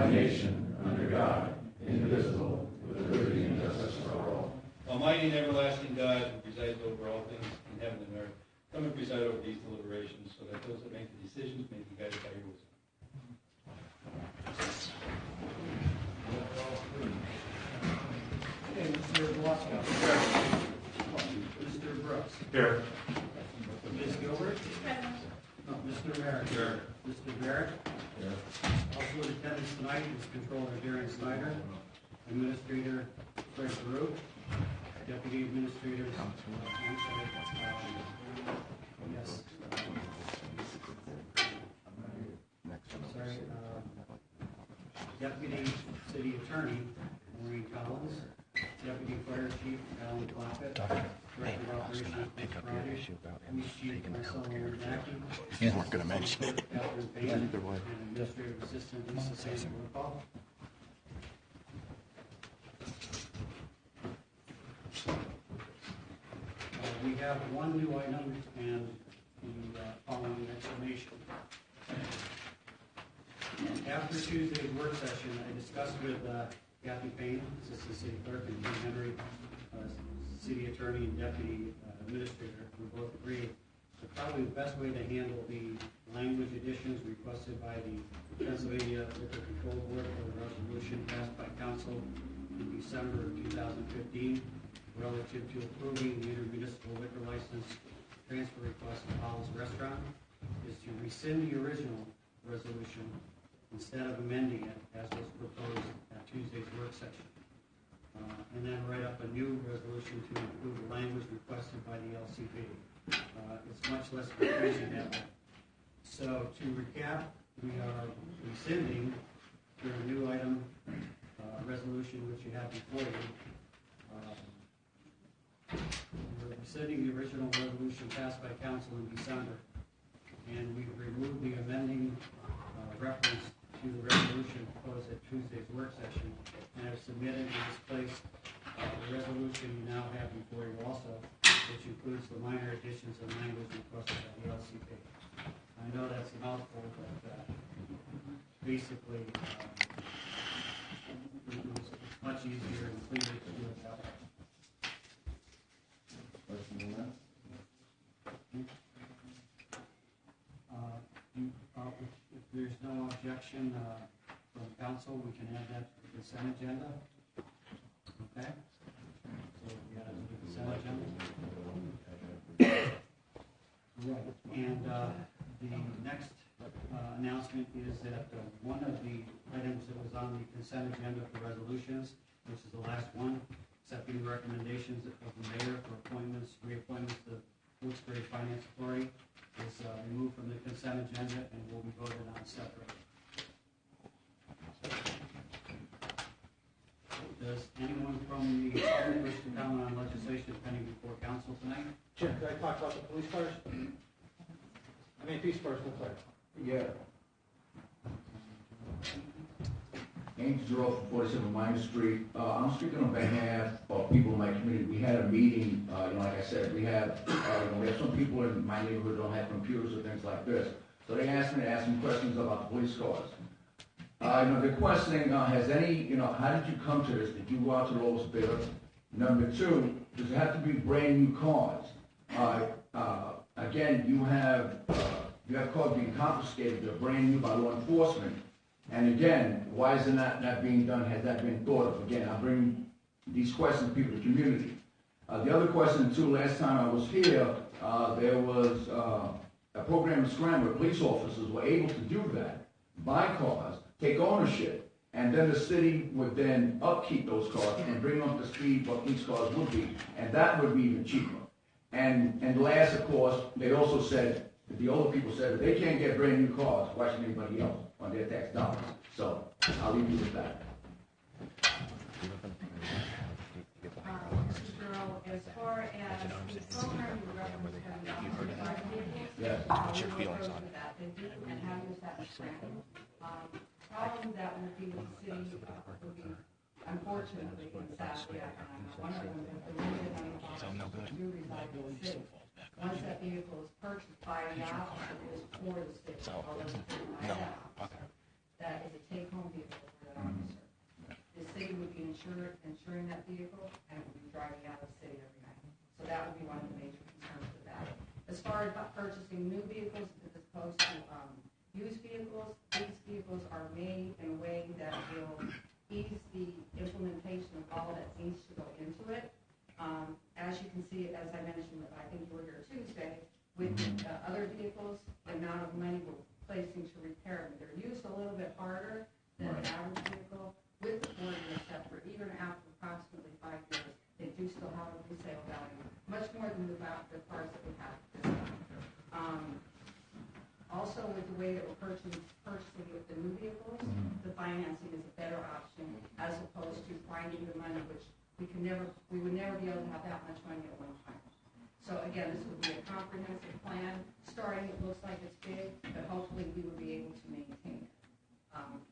one nation, under God, indivisible, with liberty and justice for all. Almighty and everlasting God, who presides over all things in heaven and earth, come and preside over these deliberations, so that those that make the decisions may be guided by your wisdom. Okay, Mr. Velasco. Mr. Brooks. Here. Ms. Gilbert. No, Mr. Merrick. Here. Mr. Barrett. Here. Also in attendance tonight is Controller Darren Snyder, Administrator Fred Baruch, Deputy Administrator, yes. Deputy City Attorney Maureen Collins, Deputy Fire Chief Alan Clackett, Director of Operations Chris Friday, Police Chief Marcelo Mackey, You weren't going to mention it. Catherine Payne, and Administrative Assistant Lisa St. Paul. We have one new item and the following explanation. After Tuesday's work session, I discussed with Kathy Payne, Assistant City Clerk, and Jim Henry, City Attorney and Deputy Administrator. We both agreed that probably the best way to handle the language additions requested by the Pennsylvania Liquor Control Board for the resolution passed by Council in December of 2015 relative to approving the intermunicipal liquor license transfer request of Paul's Restaurant is to rescind the original resolution instead of amending it as was proposed at Tuesday's work session. And then write up a new resolution to include the language requested by the LCP. It's much less confusing that way. So to recap, we are rescinding your new item resolution which you have before you. We're rescinding the original resolution passed by council in December, and we've removed the amending reference to the resolution proposed at Tuesday's work session, and have submitted in this place the resolution you now have before you also, which includes the minor additions and language requested by the LCP. I know that's a mouthful, but basically it's much easier and cleaner to do it that way. If there's no objection from council, we can add that to the consent agenda. Okay? So we add it to the consent agenda. Right. And the next announcement is that one of the items that was on the consent agenda for resolutions, which is the last one, accepting the recommendations of the mayor for appointments, reappointments to Wilkes Finance Authority, is removed from the consent agenda and will be voted on separately. Does anyone from the public wish to comment on legislation pending before council tonight? Jim, could I talk about the police cars? Police cars, I'm sorry. Yeah. James Zero from 47 Minor Street. I'm speaking on behalf of people in my community. We had a meeting, like I said, we have some people in my neighborhood who don't have computers or things like this. So they asked me to ask some questions about the police cars. They're questioning, has any, how did you come to this? Did you go out to the lowest bidder? Number two, does it have to be brand new cars? Again, you have cars being confiscated. They're brand new by law enforcement. And again, why is it not being done? Has that been thought of? Again, I bring these questions to people in the community. The other question, too, last time I was here, there was a program in Scranton where police officers were able to do that, buy cars, take ownership, and then the city would then upkeep those cars and bring them up to speed what police cars would be, and that would be even cheaper. And last, of course, they also said, the older people said, if they can't get brand new cars, why should anybody else on their tax dollars? So I'll leave you with that. Mr. Earl, as far as the program you referenced, Yes. what's your feelings on that? They do, and how does that Scranton? Problem that would be with the city would be, unfortunately, in South one of them is the limited number of officers who do reside in the city. Once that vehicle is purchased by a yacht, it is for the city. Although it's not that is a take-home vehicle. insuring that vehicle, and it will be driving out of the city every night. So that would be one of the major concerns with that. As far as purchasing new vehicles as opposed to used vehicles, these vehicles are made in a way that will ease the implementation of all that needs to go into it. As you can see, as I mentioned, I think you were here Tuesday, with other vehicles, the amount of money we're placing to repair them. They're used a little bit harder than an average vehicle. With the 4-year sector, even after approximately 5 years, they do still have a resale value, much more than the cars that we have this time. Also, with the way that we're purchasing with the new vehicles, the financing is a better option as opposed to finding the money, which we would never be able to have that much money at one time. So again, this would be a comprehensive plan. Starting, it looks like it's big, but hopefully we will be able to maintain it.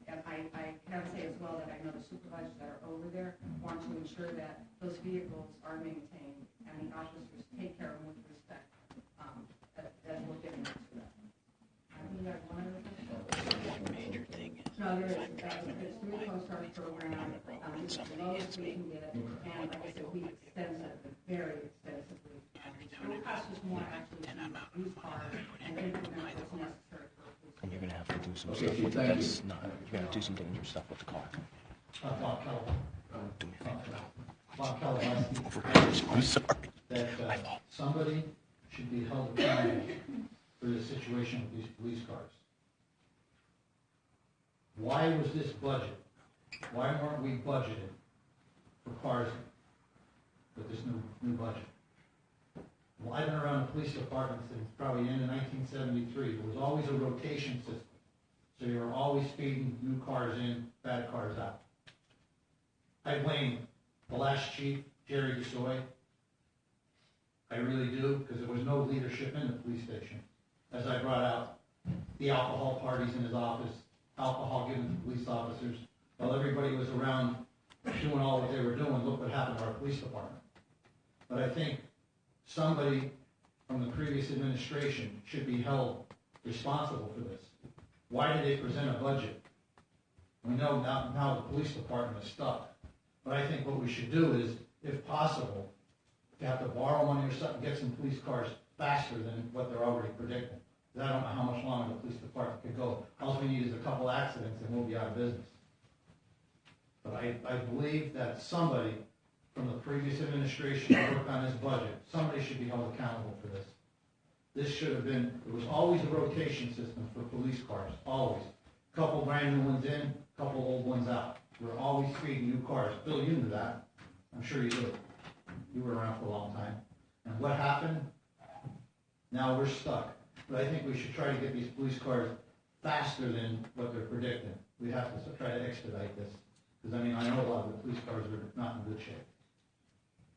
And I can say as well that I know the supervisors that are over there want to ensure that those vehicles are maintained and the officers take care of them with respect as we're getting into that. I think you have one other thing. Major thing is No, there is. It's through the Coast Guard program. It's the lowest we can get, and like I said, we extensively, very extensively. It will cost us more actually to use cars and implement what's necessary for police. and you're gonna have to do some Okay, stuff with thank that's not. You're gonna have to do some dangerous stuff with the car. Bob Keller. Do me a favor. Bob Keller, I'm sorry. that somebody should be held accountable for the situation with these police cars. Why was this budget? Why weren't we budgeted for cars with this new budget? Well, I've been around the police department since probably the end of 1973. There was always a rotation system. So you were always feeding new cars in, bad cars out. I blame the last chief, Jerry DeSoy. I really do, because there was no leadership in the police station. As I brought out the alcohol parties in his office, alcohol given to police officers, while everybody was around doing all what they were doing, look what happened to our police department. But I think somebody from the previous administration should be held responsible for this. Why did they present a budget? We know now the police department is stuck. But I think what we should do is, if possible, if you have to borrow money or something, get some police cars faster than what they're already predicting. Because I don't know how much longer the police department could go. All we need is a couple accidents and we'll be out of business. But I believe that somebody from the previous administration that worked on this budget, somebody should be held accountable for this. This should have been, it was always a rotation system for police cars, always. Couple brand new ones in, couple old ones out. We're always feeding new cars. Bill, you knew that. I'm sure you do. You were around for a long time. And what happened? Now we're stuck. But I think we should try to get these police cars faster than what they're predicting. We have to try to expedite this. Because, I mean, I know a lot of the police cars are not in good shape.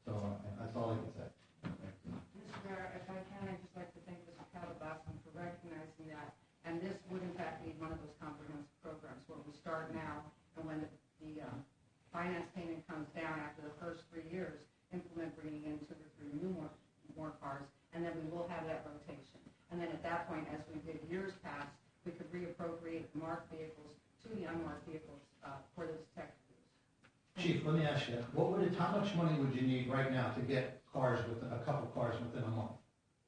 So that's all I can say. Mr. Mayor, if I can, I'd just like to thank Mr. Calabasas for recognizing that. And this would, in fact, be one of those comprehensive programs where we start now, and when the finance payment comes down after the first 3 years, implement bringing in 2 or 3 more cars, and then we will have that rotation. And then at that point, as we did years past, we could reappropriate marked vehicles to the unmarked vehicles for the detectives. Chief, let me ask you, how much money would you need right now to get cars with a couple cars within a month?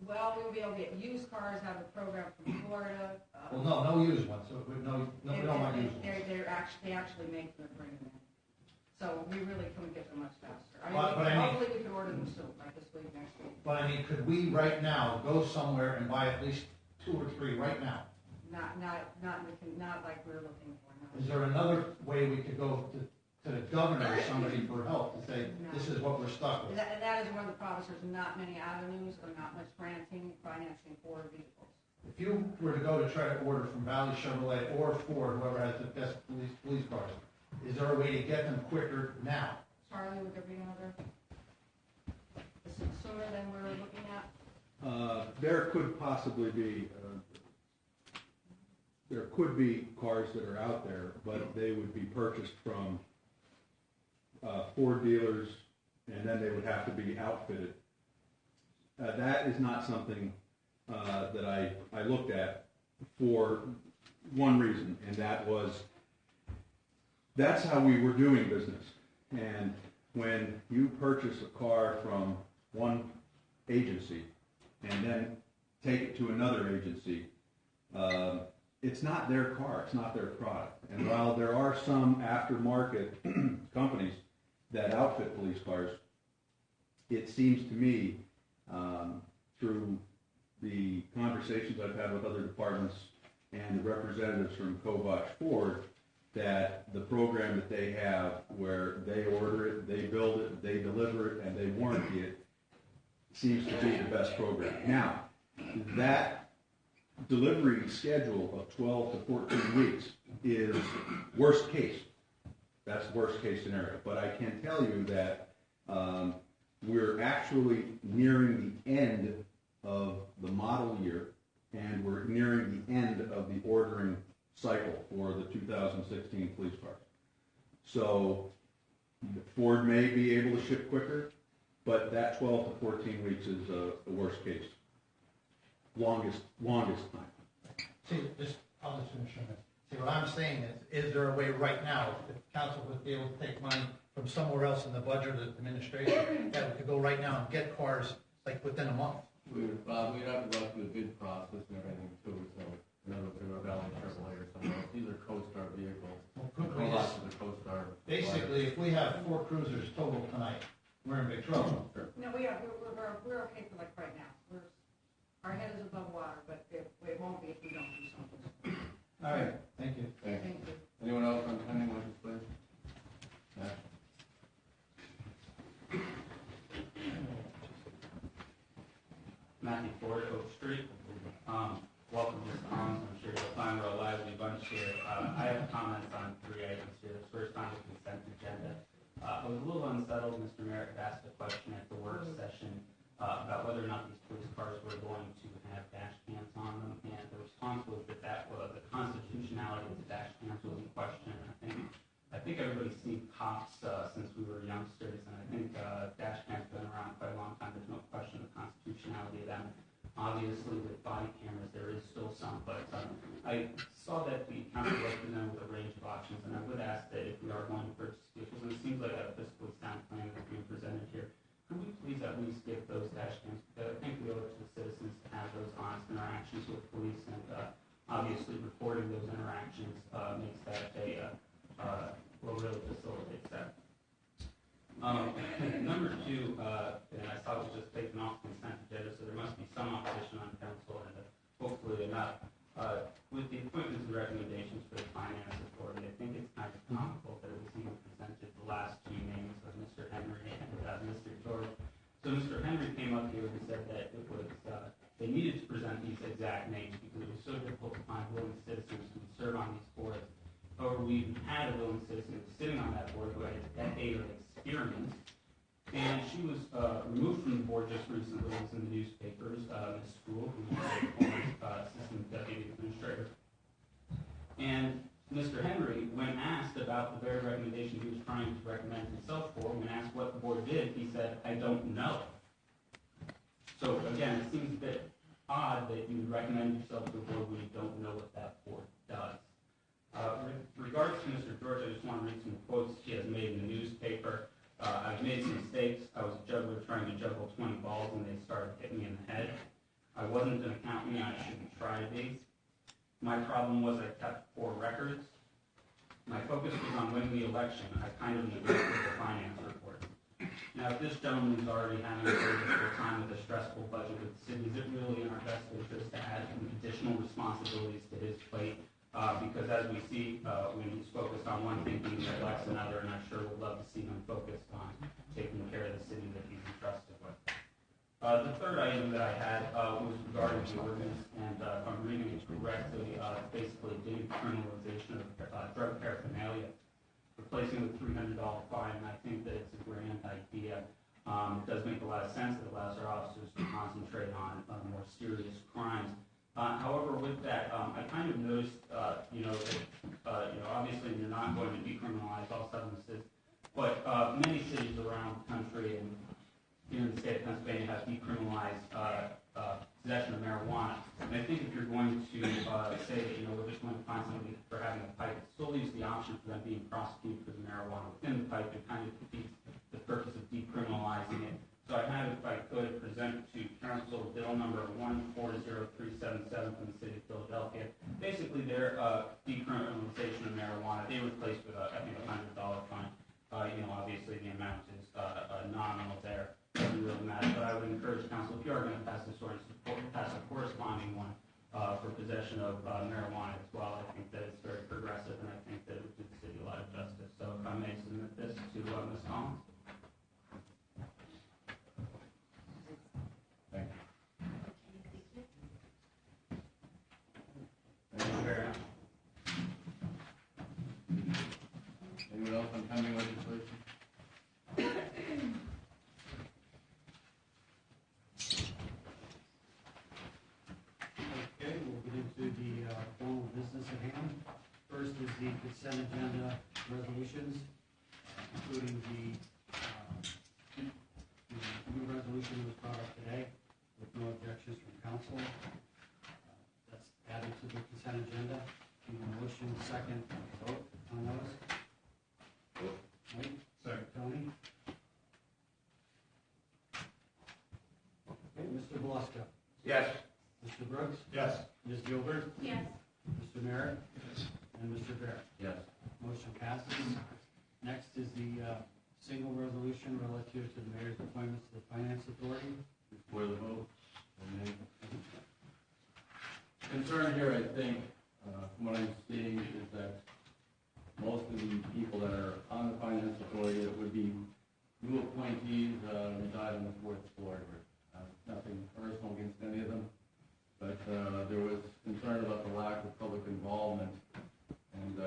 Well, we will be able to get used cars, have a program from Florida. Well, no used ones. So we don't want used ones. They actually make them and bring them in. So we really couldn't get them much faster. Hopefully we could order them soon, like this week, next week. But I mean, could we right now go somewhere and buy at least 2 or 3 right now? Not like we're looking for now. Is there another way we could go to the governor or somebody for help to say, this is what we're stuck with? And that is one of the problems. There's not many avenues or not much financing for vehicles. If you were to go to try to order from Valley Chevrolet or Ford, whoever has the best police cars, is there a way to get them quicker now? Charlie, would there be another? Is it sooner than we're looking at? There could possibly be, there could be cars that are out there, but they would be purchased from Ford dealers, and then they would have to be outfitted. That is not something that I looked at for one reason, and that was, that's how we were doing business. And when you purchase a car from one agency and then take it to another agency, it's not their car, it's not their product. And while there are some aftermarket companies that outfit police cars, it seems to me, through the conversations I've had with other departments and the representatives from Kovach Ford, that the program that they have where they order it, they build it, they deliver it, and they warranty it, seems to be the best program. Now, that delivery schedule of 12 to 14 weeks is worst case. That's worst case scenario. But I can tell you that we're actually nearing the end of the model year, and we're nearing the end of the ordering cycle for the 2016 police cars. So Ford may be able to ship quicker, but that 12 to 14 weeks is the worst case. Longest time. See, I'll just finish on this. See, what I'm saying is there a way right now, if council would be able to take money from somewhere else in the budget or the administration, that we could go right now and get cars like within a month? We'd have to go through the bid process and everything too, so, in other words, they're a Valley AAA or something else. These are CoStar vehicles. Well, could we Lots just, of the CoStar. basically, if we have 4 cruisers total tonight, we're in big trouble. No, we're okay for like right now. Our head is above water, but it won't be if we don't do something. All right, thank you. Thank Thank you. Anyone else on pending legislation? No. Matthew Ford, Oak Street. Welcome, Ms. Collins. I'm sure you'll find we're a lively bunch here. I have comments on 3 items here. The first on the consent agenda. I was a little unsettled. Mr. Merrick asked a question at the work session about whether or not these police cars were going to have dash cams on them, and the response was that the constitutionality of the dash cams was in question. And I think everybody's seen cops since we were youngsters, and I think dash cams have been around quite a long time. There's no question of the constitutionality of them. Obviously, with body cameras, there is still some, but I saw that the council was presented with a range of options, and I would ask that if we are going to purchase vehicles, and it seems like a fiscally sound plan that's being presented here, could we please at least get those dash cams? Because I think we owe it to the citizens to have those honest interactions with police, and obviously recording those interactions makes that will really facilitate that. Number 2, and I saw it was just taken off the consent agenda, so there must be some opposition on council, and hopefully enough. With the appointments and recommendations for the finance authority, I think it's kind of comical that it was even presented the last 2 names of Mr. Henry and Mr. George. So Mr. Henry came up here and said that it was they needed to present these exact names because it was so difficult to find willing citizens who would serve on these boards. However, we even had a willing citizen who was sitting on that board who had a decade of experience, and she was removed from the board just recently. It was in the newspapers. Ms. School, who was a former assistant deputy administrator. And Mr. Henry, when asked about the very recommendation he was trying to recommend himself for, when asked what the board did, he said, "I don't know." So again, it seems a bit odd that you would recommend yourself to a board when you don't know what that board does. Regards to Mr. George, I just want to read some quotes he has made in the newspaper. I've made some mistakes. I was a juggler trying to juggle 20 balls and they started hitting me in the head. I wasn't an accountant, I shouldn't try to be. My problem was I kept poor records. My focus was on winning the election. I kind of neglected the finance report. Now, if this gentleman is already having a very difficult time with a stressful budget with the city, is it really in our best interest to add additional responsibilities to his plate? Because as we see, when he's focused on one thing, he neglects another, and I sure would love to see him focused on taking care of the city that he's entrusted with. The third item that I had was regarding the ordinance, and if I'm reading it correctly, basically decriminalization of drug paraphernalia, replacing with $300 fine, and I think that it's a grand idea. It does make a lot of sense. It allows our officers to concentrate on more serious crimes. However, with that, I kind of noticed, that, obviously you're not going to decriminalize all substances, but many cities around the country and here in the state of Pennsylvania have decriminalized possession of marijuana. And I think if you're going to say that, we're just going to find somebody for having a pipe, it still leaves the option for them being prosecuted for the marijuana within the pipe and kind of of Philadelphia. Basically, their decriminalization of marijuana, they replaced with, I think, $100 fine. Obviously the amount is nominal there, doesn't really matter, but I would encourage council, if you are going to pass this ordinance, to pass a corresponding one for possession of marijuana as well. I think that it's very progressive, and I think that it would do the city a lot of justice. So if I may submit this to Ms. Collins. Thank you. Thank you very much. Anyone else on pending legislation? Okay, we'll get into the formal business at hand. First is the consent agenda resolutions, including the new resolution that was brought up today with no objections from council. That's added to the consent agenda. Need a motion, second, vote on those. Mike? Second. Tony? Okay, Mr. Beluska? Yes. Mr. Brooks? Yes. Ms. Gilbert? Yes. Mr. Merritt? Yes. And Mr. Barrett? Yes. Motion passes. Next is the single resolution relative to the mayor's appointments to the Finance Authority. Before the vote, concern here, I think, from what I'm seeing, is that most of the people that are on the Finance Authority that would be new appointees reside on the fourth floor. Nothing personal against any of them, but there was concern about the lack of public involvement, and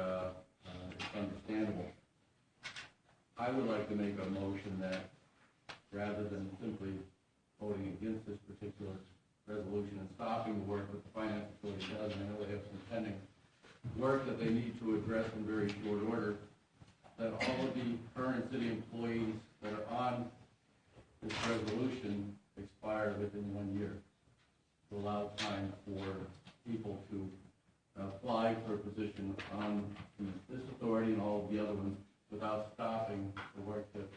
it's understandable. I would like to make a motion that, rather than simply voting against this particular resolution and stopping the work that the Finance Authority does, and I know they have some pending work that they need to address in very short order, that all of the current city employees that are on this resolution expire within 1 year, to allow time for people to apply for a position on this authority and all of the other ones without stopping the work that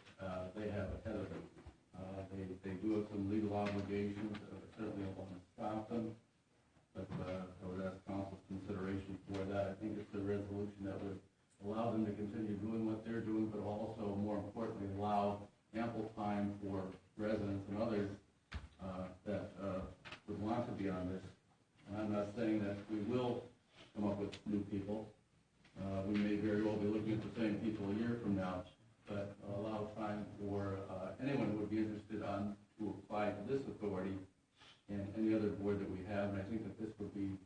they have ahead of them. They do have some legal obligations, certainly don't want to stop them, but I would ask council's consideration for that. I think it's a resolution that would allow them to continue doing what they're doing, but also, more importantly, allow ample time for residents and others that would want to be on this. And I'm not saying that we will come up with new people. We may very well be looking at the same people a year from now, but allow time for anyone who would be interested to apply to this authority and any other board that we have. And I think that this would be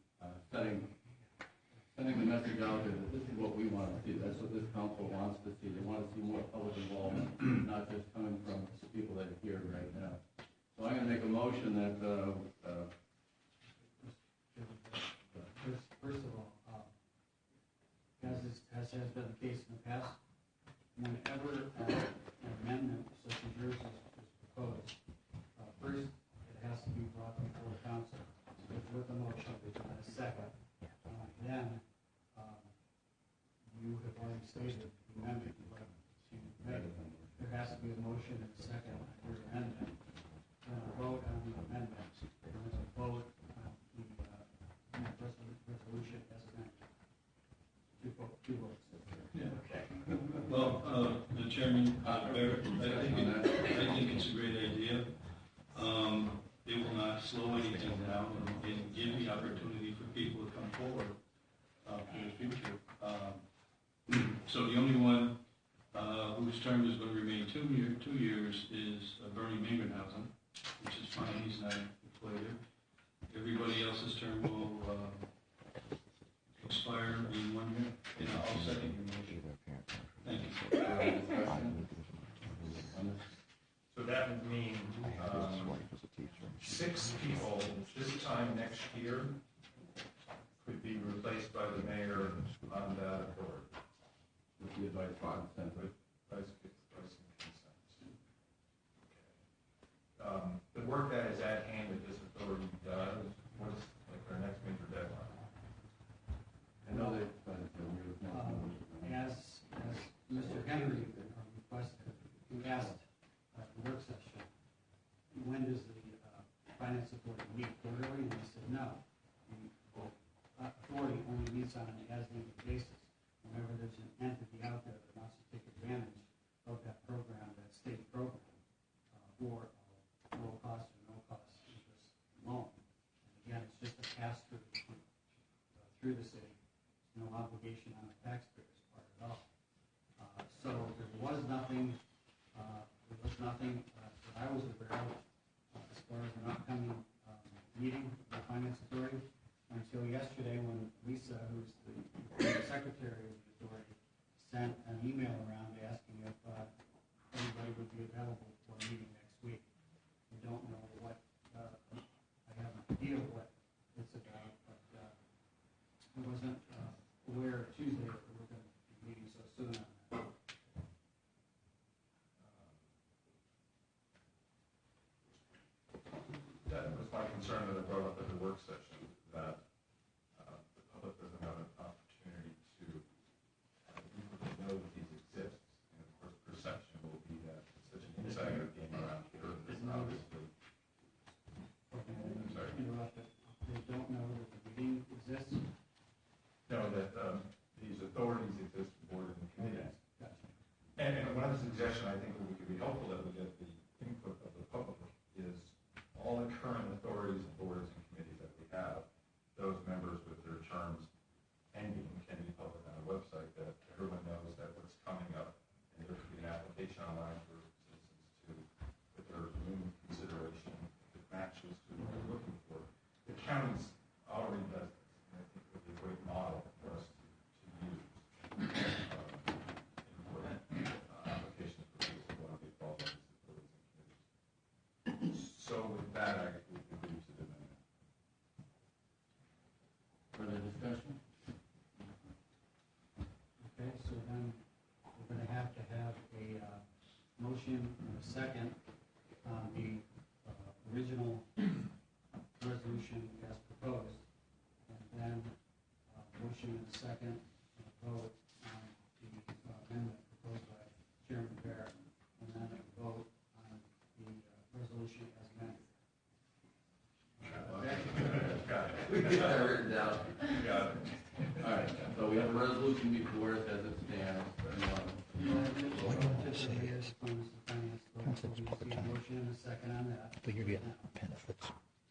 sending the message out there that this is what we want to see. That's what this council wants to see. They want to see more public involvement, not just coming from the people that are here right now. So I'm going to make a motion that First of all, as has been the case in the past, whenever an amendment such as yours is proposed, first it has to be brought before the council with a motion and a second. Then you have already stated the amendment you want to make. There has to be a motion and a second on your amendment. Then a vote on the amendment. And then a vote on the resolution as amended. Two votes. Okay. Well, the chairman, Barrett, I think it's a great idea. It will not slow anything down and give the opportunity for people to come forward for the future. So the only one whose term is going to remain 2 years is Bernie Mangerhausen, which is fine. He's not employed. Everybody else's term will expire in 1 year. And I'll second your motion. Thank you. So that would mean 6 people this time next year could be replaced by the mayor on that board. with the advice and consent, right? Advice and consent. Okay. The work that is at hand that this authority does, what is like our next major deadline? I know they decided to agree with me. As Mr. Henry requested, he asked at the work session, when does the finance authority meet quarterly? And he said, no. payments on an as-needed basis. Whenever there's an entity out there that wants to take advantage of that program, that state program, for low cost or no cost interest loan. And again, it's just a pass-through through the city. There's no obligation on the taxpayer's part at all. So there was nothing that I was aware of as far as an upcoming meeting of the Finance Authority until yesterday when Lisa, who's the secretary of the authority, sent an email around asking if anybody would be available for a meeting next week. We don't know what, I have an idea of what it's about, but I wasn't aware Tuesday that we were going to be meeting so soon on that. That was my concern that I brought up at the work session, that the public doesn't have an opportunity to know that these exist. And of course, perception will be that it's such an insider game around here, that it's obviously. I'm sorry. Interrupted. They don't know that the meeting exists? No, that these authorities exist, boards and committees. Gotcha. And one suggestion I think that we could be helpful that we get the input of the public is all the current authorities, boards, and committees that we have, those members with their terms ending can be public on our website, that everyone knows that what's coming up, and there could be an application online for citizens to put their room consideration if it matches to what they're looking for. The county's already does this, and I think it would be a great model for us to use. Applications for people who want to be involved in these authorities and committees. So with that, I would agree to the amendment. Further discussion? Okay, so then we're going to have a motion and a second on the original resolution as proposed, and then a motion and a second and a vote on the amendment proposed by Chairman Barrett, and then a vote on the resolution as amended. Got it. We get that written down. Got it. All right, so we have a resolution before us as it stands. What you want to say is, Motion and a second on that. but you're getting benefits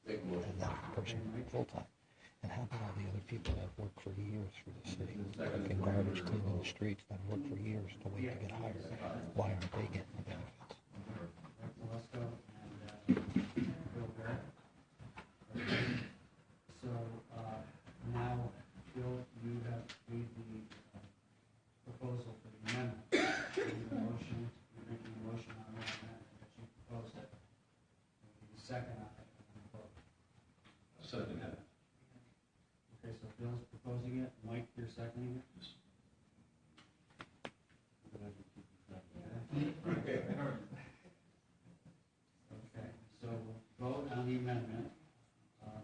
Take a motion. and that person full-time. And how about all the other people that work for years for the city, working garbage, cleaning the streets, that work for years to wait to get hired? Why aren't they getting the benefits? Velasco and Bill Barrett. Okay. So now, Bill, you have made the proposal for the amendment. You're making a motion on that amendment that you proposed it. The second on it, and vote. Second that. Okay, so Bill's proposing it, Mike, you're seconding it? Okay, so vote on the amendment.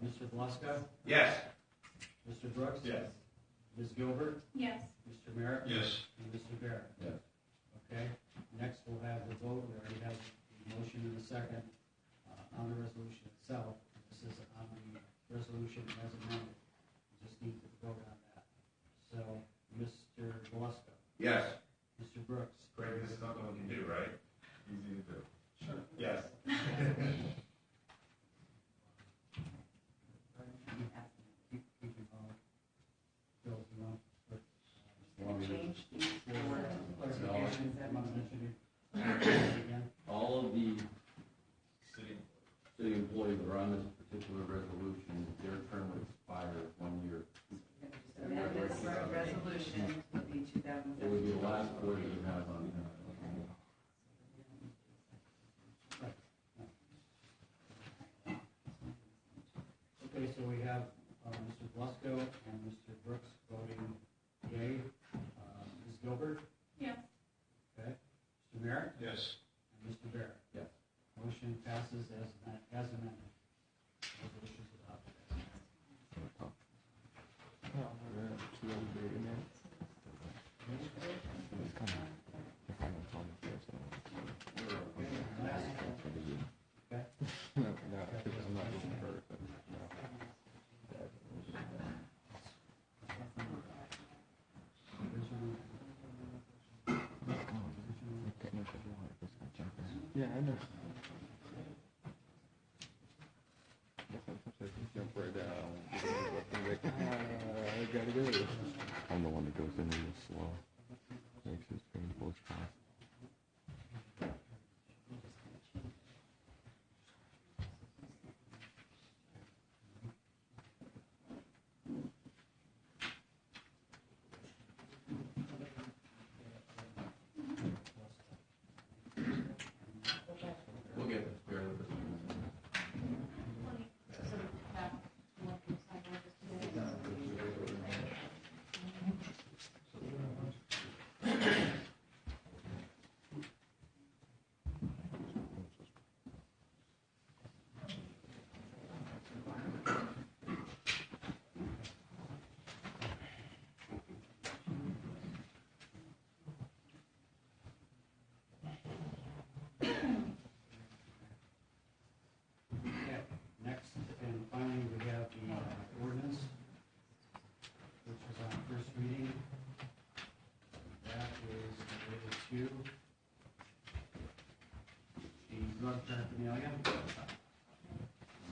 Mr. Velasco? Yes. Mr. Brooks? Yes. Ms. Gilbert? Yes. Mr. Merritt? Yes. And Mr. Barrett? Yes. Okay, next we'll have the vote. We already have the motion and the second on the resolution itself. This is on the resolution as amended. We just need to vote on that. So, Mr. Velasco? Yes. Mr. Brooks? Greg, this is something we can do, right? Easy to do. Sure. Yes. Keep your vote. Bill, do you want to put? Change these four Clarification, clarifications. you want to mention it again? All of the City. employees that are on this particular resolution, their term would expire 1 year. Amend this resolution to be 2017. It would be the last board that you have on. Okay, so we have Mr. Blusco and Mr. Brooks voting yea. Ms. Gilbert? Yes. Okay. Mr. Merritt? Yes. And Mr. Barrett? Yes. Motion passes as amended. Resolution is adopted. Come on. Yeah, I know. Jump right down. I gotta go. I'm the one that goes in real slow. Makes it as painful as possible. We'll get this clear with this. Okay, next and finally, we have the ordinance, which is on first reading. That is related to the drug paraphernalia.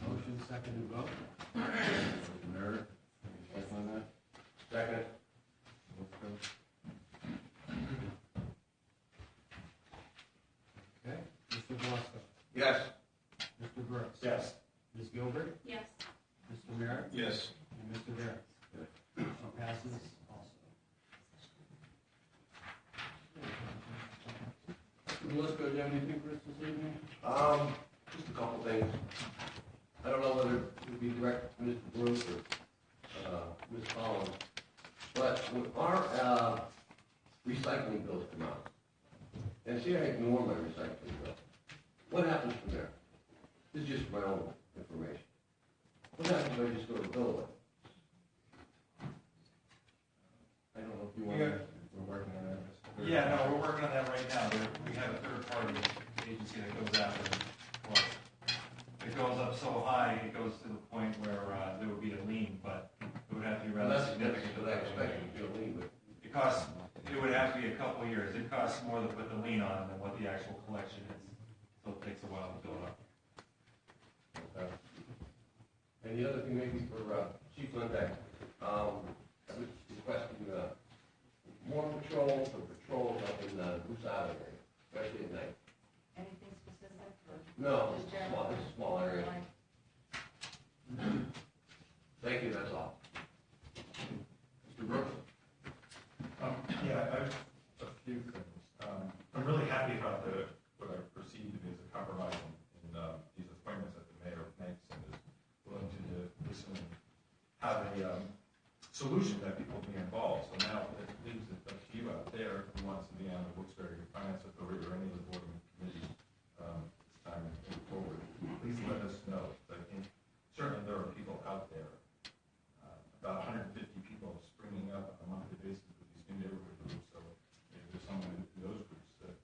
Motion, second, and vote. Nerd. Second on that? Second. Okay, Mr. Glasgow. Yes. Mr. Brooks. Yes. Ms. Gilbert. Yes. Mr. Merritt. Yes. And Mr. Barrett. Motion passes also. Mr. Belisco, do you have anything for us this evening? Just a couple things. I don't know whether it would be direct to Mr. Bruce or, Ms. Collins, but when our, recycling bills come out, and say I ignore my recycling bill, what happens from there? This is just my own information. What happens if I just throw the bill away? I don't know if you want to, we're working on that. Yeah, no, we're working on that right now. We have a third-party agency that goes after it. Well, it goes up so high, it goes to the point where there would be a lien, but it would have to be Well, rather that's significant, significant. but I expect it to be a lien, but It would have to be a couple of years. It costs more to put the lien on than what the actual collection is. So it takes a while to build up. And the other thing maybe for Chief Lindeck, I was requesting more patrols or patrols up in the Goose Island area, especially at night. Anything specific or? No, just it's general? a small area. Thank you, that's all. Mr. Brooks? Yeah, I have a few things. I'm really happy about what I perceive to be as a compromise in these appointments that the mayor makes and is willing to listen and have a solution that people be involved. So now it leaves it up to you out there who wants to be on the Wilkes-Barre Finance Authority or any of the board and committees this time moving forward. Please let us know. I think certainly there are people out there, about 150 people springing up on a monthly basis with these new neighborhood groups. So maybe there's someone in those groups that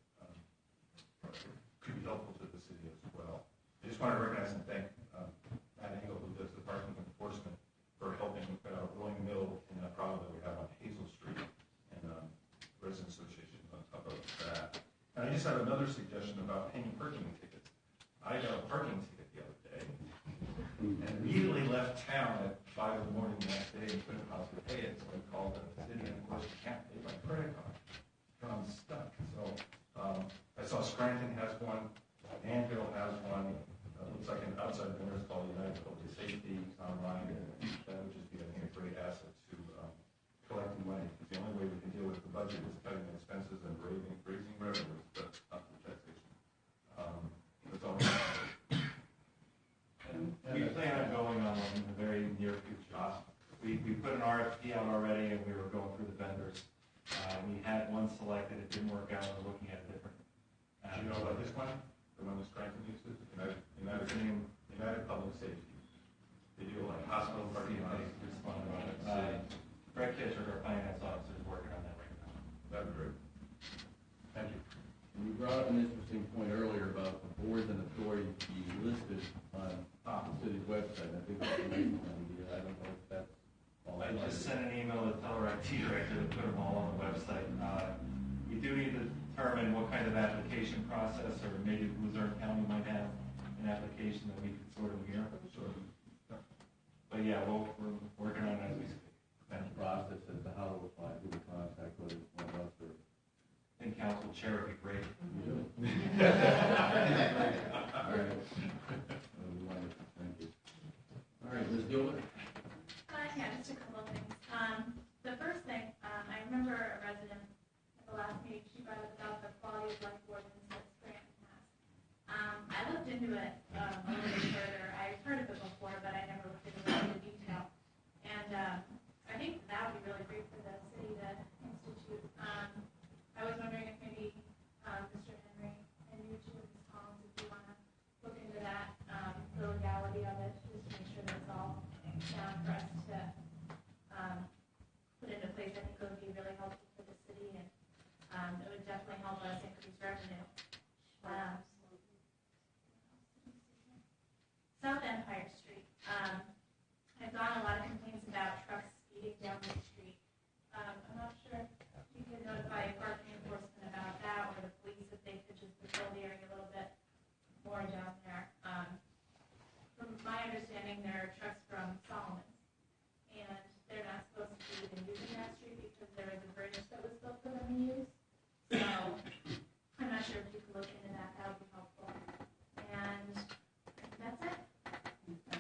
could be helpful to the city as well. I just want to recognize and thank Matt Engel, who does the parking enforcement, for helping Rolling Mill in a problem that we have on Hazel Street and resident associations on top of that. And I just have another suggestion about paying parking tickets. I got a parking ticket the other day and immediately left town at 5 in the morning the next day and couldn't possibly pay it. So I called the city and of course I can't pay my credit card. So I'm stuck. So I saw Scranton has one, Danville has one. Looks like an outside vendor is called United Public Safety. It's online. That would just be, I think, a great asset to collecting money. Because the only way we can deal with the budget is cutting expenses and raising revenues, but not the taxation. That's all. And we plan on going on one in the very near future. We put an RFP out already, and we were going through the vendors. We had one selected. It didn't work out. We're looking at a different. Do you know about this one? The one that Scranton uses? United Public Safety. They do like hospital parking lots. Respond about it. Brett Kitcher, our finance officer, is working on that right now. That'd be great. Thank you. And you brought up an interesting point earlier about the boards and authorities being listed on the city's website. I think that's an excellent idea. I don't know if that's all. I just sent an email to Teller IT director to put them all on the website. We do need to determine what kind of application process, or maybe Luzerne County might have an application that we could sort of mirror. But yeah, we're working on it as we speak. And the process as to how to apply, who to contact, whether it's one of us or. I think council chair would be great. You do. All right. Wonderful, thank you. All right, Ms. Gilbert? Yeah, just a couple of things. The first thing, I remember a resident at the last meeting, she brought up about the quality of life ordinance that Scranton has. I looked into it a little bit further. I heard of it before, but I never looked into it in detail. And I think that would be really great for the city to institute. I was wondering if maybe Mr. Henry and you two, Ms. Collins, if you want to look into that, the legality of it, just to make sure that it's all down for us to put into place. I think it would be really helpful for the city, and it would definitely help us increase revenue. South Empire Street. I've gotten a lot of complaints about trucks speeding down the street. I'm not sure if you could notify parking enforcement about that, or the police if they could just patrol the area a little bit more down there. From my understanding, there are trucks from Solomon's, and they're not supposed to be even using that street because there is a bridge that was built for them to use. So I'm not sure if you could look into that. That would be helpful. And that's it. Mr.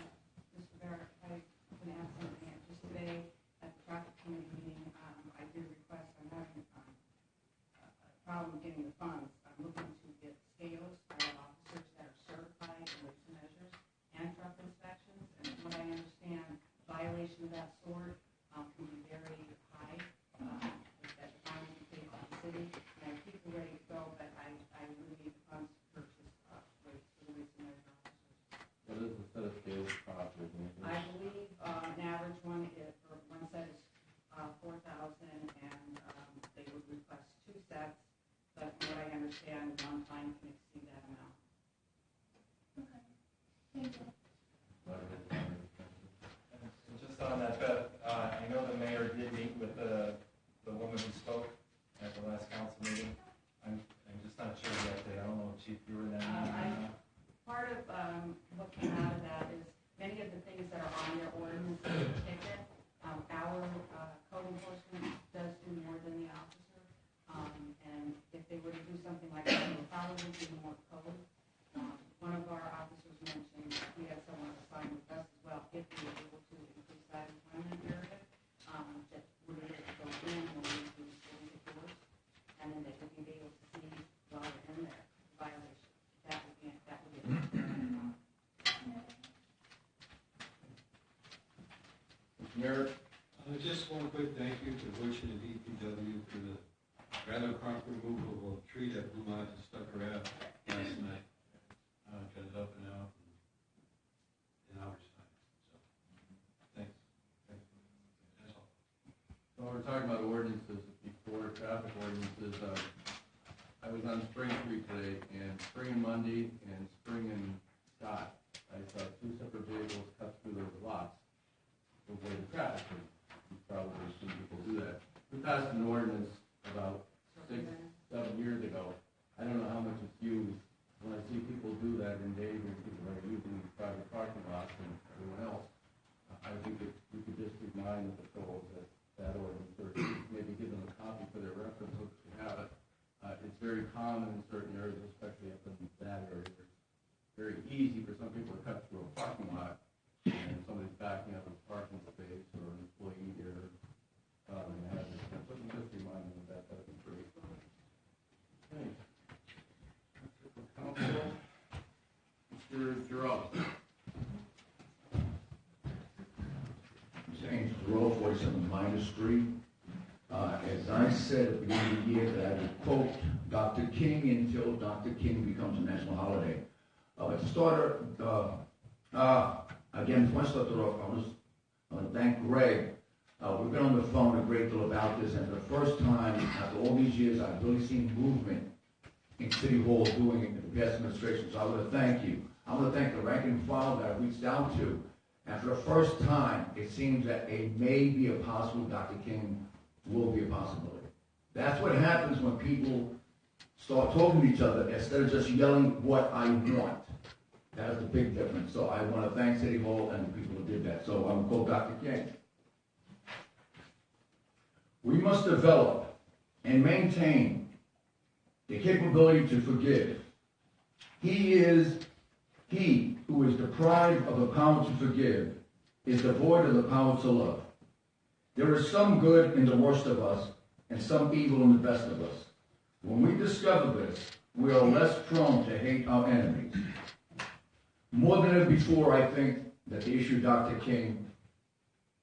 Barrett, I can add something. Just today at the traffic committee meeting, I did request, I'm having a problem getting the funds. I'm looking to get scales for officers that are certified in weights and measures and truck inspections. And from what I understand, violation of that sort can be very high. That the fine will be paid by the city. And I have people ready to go, but I really need the funds to purchase weights for the weights and measure officers. What is the set of scales cost? I believe an average one is, or one set is 4,000, and they would request 2 sets. But from what I understand, one fine can exceed that amount. Okay. Thank you. And just on that, Beth, I know the mayor did meet with the woman who spoke at the last council meeting. I'm just not sure the update. I don't know, Chief, you were in that meeting? Part of what came out of that is many of the things that are on their ordinance ticket, our code enforcement does do more than the officer. And if they were to do something like that, it would probably be more code. One of our officers mentioned we had someone assigned with us as well, if we were able to increase that employment area, that would be able to go in when we do the doors, and then they would be able to see while they're in there, violation. That would be Mayor? Just one quick thank you to Bush and DPW for the rather prompt removal of a tree that blew out and stuck around last night. Got it up and out in hours time. So, thanks. That's all. So we're talking about ordinances before, traffic ordinances. I was on Spring Street today, and Spring and Monday, and Spring and Scott. I saw 2 separate vehicles cut through those lots to avoid the traffic. You've probably seen people do that. We passed an ordinance about 6, 7 years ago. I don't know how much it's used. When I see people do that, endangering people that are using these private parking lots and everyone else, I think that we could just remind the patrols that ordinance, or maybe give them a copy for their reference so that they have it. It's very common in certain areas, especially up in that area. It's very easy for some people to cut through a parking lot, and somebody's backing up a parking space or an employee there. So just remind them of that. That would be great. Okay. Council, Mr. Giroux. James Giroux, 47 Minor Street. As I said at the beginning of the year, that I would quote Dr. King until Dr. King becomes a national holiday. But to start, again, before I start it off, I want to thank Greg. We've been on the phone a great deal about this, and for the first time after all these years, I've really seen movement in City Hall doing it in the past administration. So I want to thank you. I want to thank the rank and file that I reached out to. And for the first time, it seems that a maybe a possible Dr. King will be a possibility. That's what happens when people start talking to each other instead of just yelling what I want. That is a big difference. So I want to thank City Hall and the people who did that. So I'm going to quote Dr. King. We must develop and maintain the capability to forgive. He who is deprived of the power to forgive is devoid of the power to love. There is some good in the worst of us and some evil in the best of us. When we discover this, we are less prone to hate our enemies. More than ever before, I think that the issue of Dr. King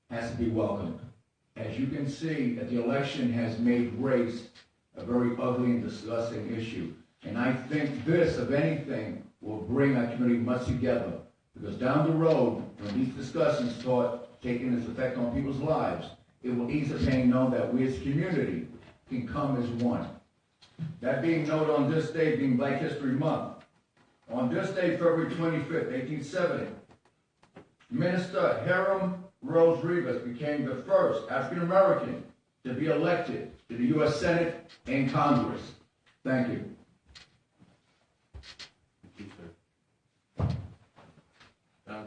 has to be welcomed. As you can see, that the election has made race a very ugly and disgusting issue. And I think this, if anything, will bring our community much together. Because down the road, when these discussions start taking its effect on people's lives, it will ease the pain known that we as a community can come as one. That being noted on this day, being Black History Month, on this day, February 25th, 1870, Minister Hiram Rose Rivas became the first African American to be elected to the U.S. Senate and Congress. Thank you. Thank you, sir. John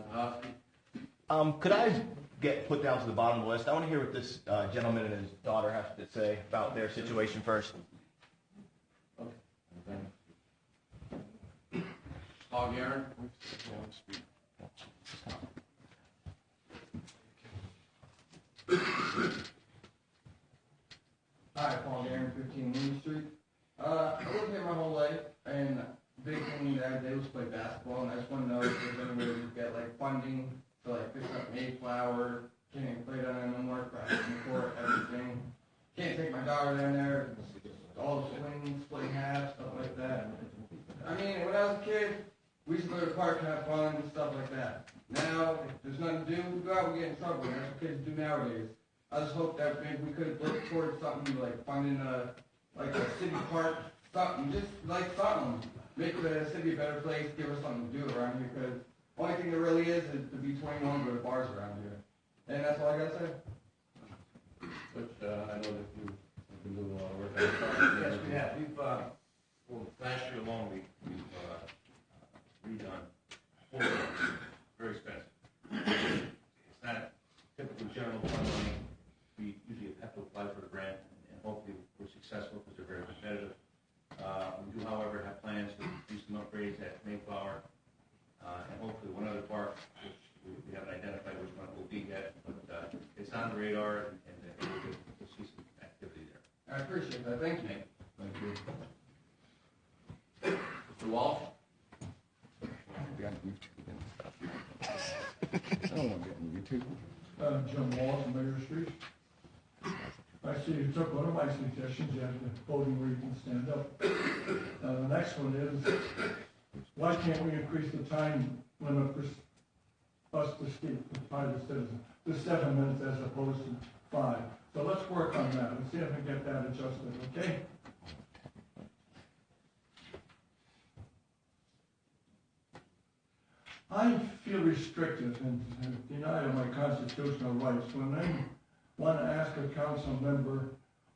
Zahowski? Could I get put down to the bottom of the list? I want to hear what this gentleman and his daughter have to say about their situation first. Okay. Paul Guerin? Hi, Paul Guerin, 15 Main Street. I lived here my whole life, and the big thing that I did was play basketball, and I just want to know if there's any way to get like funding to like fix up Mayflower. Can't even play down there no more, practicing court, everything. Can't take my daughter down there, all the swings, play half, stuff like that. I mean, when I was a kid, we used to go to the park and have fun and stuff like that. Now, if there's nothing to do, we go out and get in trouble, and that's what kids do nowadays. I just hope that maybe we could look towards something like funding like a city park, something, just like something. Make the city a better place, give us something to do around here, because the only thing there really is to be 21 go to bars around here. And that's all I gotta say. Which, I know that you've been doing a lot of work on the Yes, we have. We've, well, last year alone, we've redone 4 roads. Very expensive. It's not typical general fund money. We usually have to apply for the grant, and hopefully we're successful because they're very competitive. We do, however, have plans to do some upgrades at Mayflower, and hopefully one other park, which we haven't identified which one it will be yet, but it's on the radar, and we'll see some activity there. I appreciate that. Thank you. Thank you. Mr. Walsh? Be on YouTube and stuff. I don't want to get on YouTube. Jim Walsh, Mayor Street. I see you took one of my suggestions, you have the voting where you can stand up. The next one is, why can't we increase the time limit for us to speak, for private citizens, to 7 minutes as opposed to 5? So let's work on that and see if we can get that adjusted, okay? I feel restricted and denied of my constitutional rights when I want to ask a council member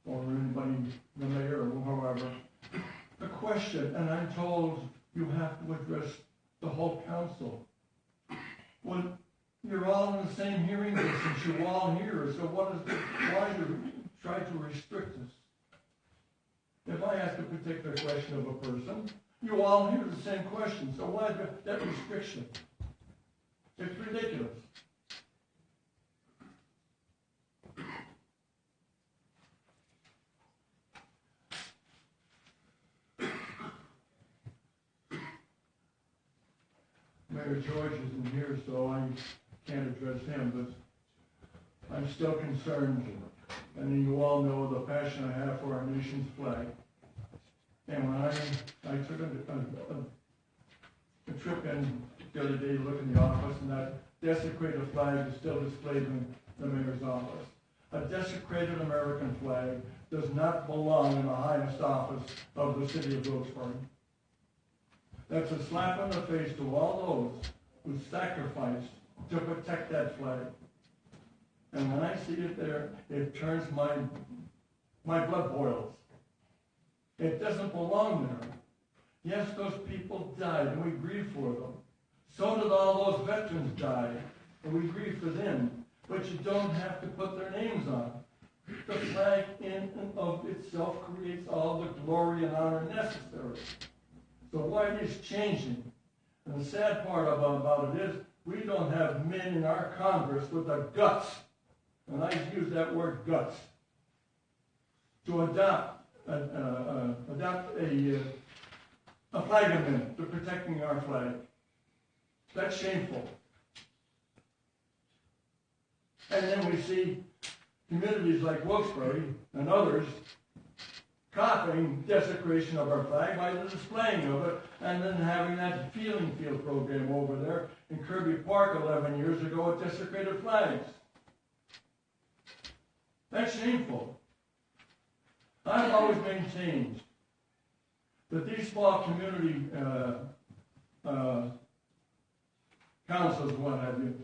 or anybody, the mayor or whoever, a question, and I'm told you have to address the whole council. Well, you're all in the same hearing distance, you're all here, so why do you try to restrict us? If I ask a particular question of a person, you all hear the same question, so why that restriction? It's ridiculous. Mayor George isn't here, so I can't address him, but I'm still concerned, and you all know the passion I have for our nation's flag. And when I took a trip in the other day to look in the office, and that desecrated flag is still displayed in the mayor's office. A desecrated American flag does not belong in the highest office of the city of Wilkes-Barre. That's a slap in the face to all those who sacrificed to protect that flag. And when I see it there, it turns my blood boils. It doesn't belong there. Yes, those people died, and we grieve for them. So did all those veterans die, and we grieve for them. But you don't have to put their names on. The flag in and of itself creates all the glory and honor necessary. So why it is changing? And the sad part about it is we don't have men in our Congress with the guts, and I use that word guts, to adopt a flag amendment to protecting our flag. That's shameful. And then we see communities like Wilkes-Barre and others copying desecration of our flag by the displaying of it, and then having that feeling field program over there in Kirby Park 11 years ago with desecrated flags. That's shameful. I've always maintained that these small community councils and what have you,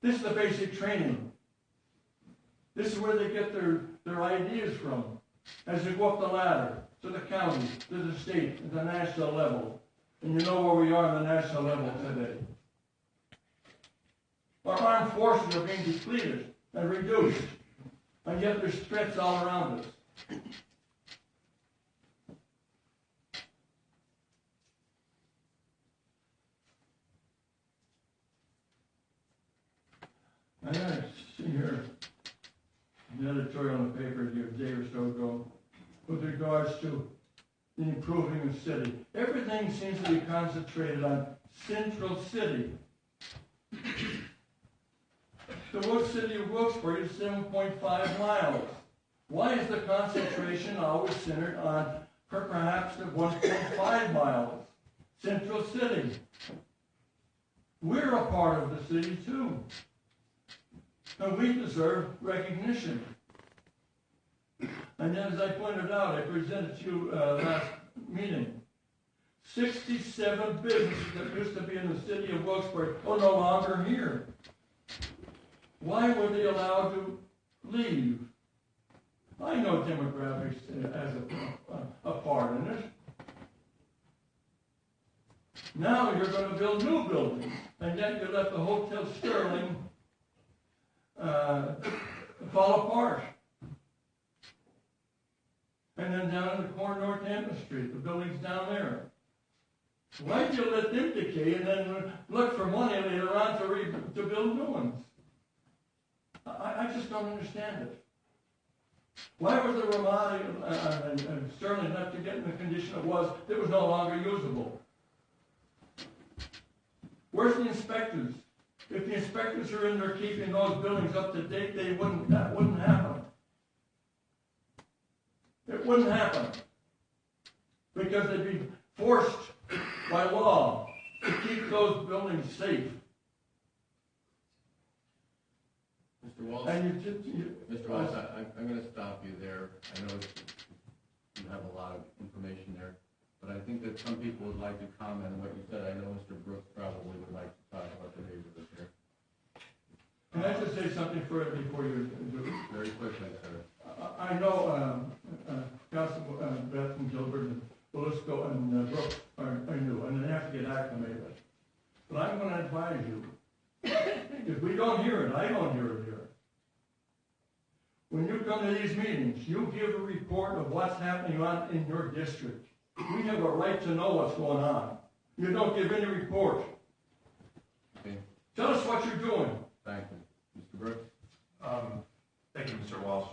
this is the basic training. This is where they get their ideas from as they go up the ladder to the county, to the state, to the national level. And you know where we are on the national level today. Our armed forces are being depleted and reduced, and yet there's threats all around us. I see here the editorial in the paper here a day or so ago with regards to the improving the city. Everything seems to be concentrated on Central City. The city of Wilkes-Barre is 7.5 miles. Why is the concentration always centered on perhaps the 1.5 miles? Central City. We're a part of the city too. And we deserve recognition. And then, as I pointed out, I presented to you last meeting, 67 businesses that used to be in the city of Wilkes-Barre are no longer here. Why were they allowed to leave? I know demographics as a part in it. Now you're going to build new buildings, and yet you let the Hotel Sterling fall apart. And then down in the corner North Hampton Street, the buildings down there. Why did you let them decay and then look for money later on to build new ones? I just don't understand it. Why was the Ramada and Sterling left to get in the condition it was no longer usable? Where's the inspectors? If the inspectors are in there keeping those buildings up to date, that wouldn't happen. It wouldn't happen. Because they'd be forced by law to keep those buildings safe. Mr. Walsh, Mr. Walsh, I'm going to stop you there. I know you have a lot of information there, but I think that some people would like to comment on what you said. I know Mr. Brooks probably would like to talk about the neighborhood here. Can I just say something further before you do it? Very quickly, sir. I know Council Beth and Gilbert and Belusco and Brooks are new, and they have to get acclimated. But I'm going to advise you, if we don't hear it, I don't hear it here. When you come to these meetings, you give a report of what's happening in your district. We have a right to know what's going on. You don't give any report. Okay. Tell us what you're doing. Thank you. Mr. Brooks? Thank you, Mr. Walsh.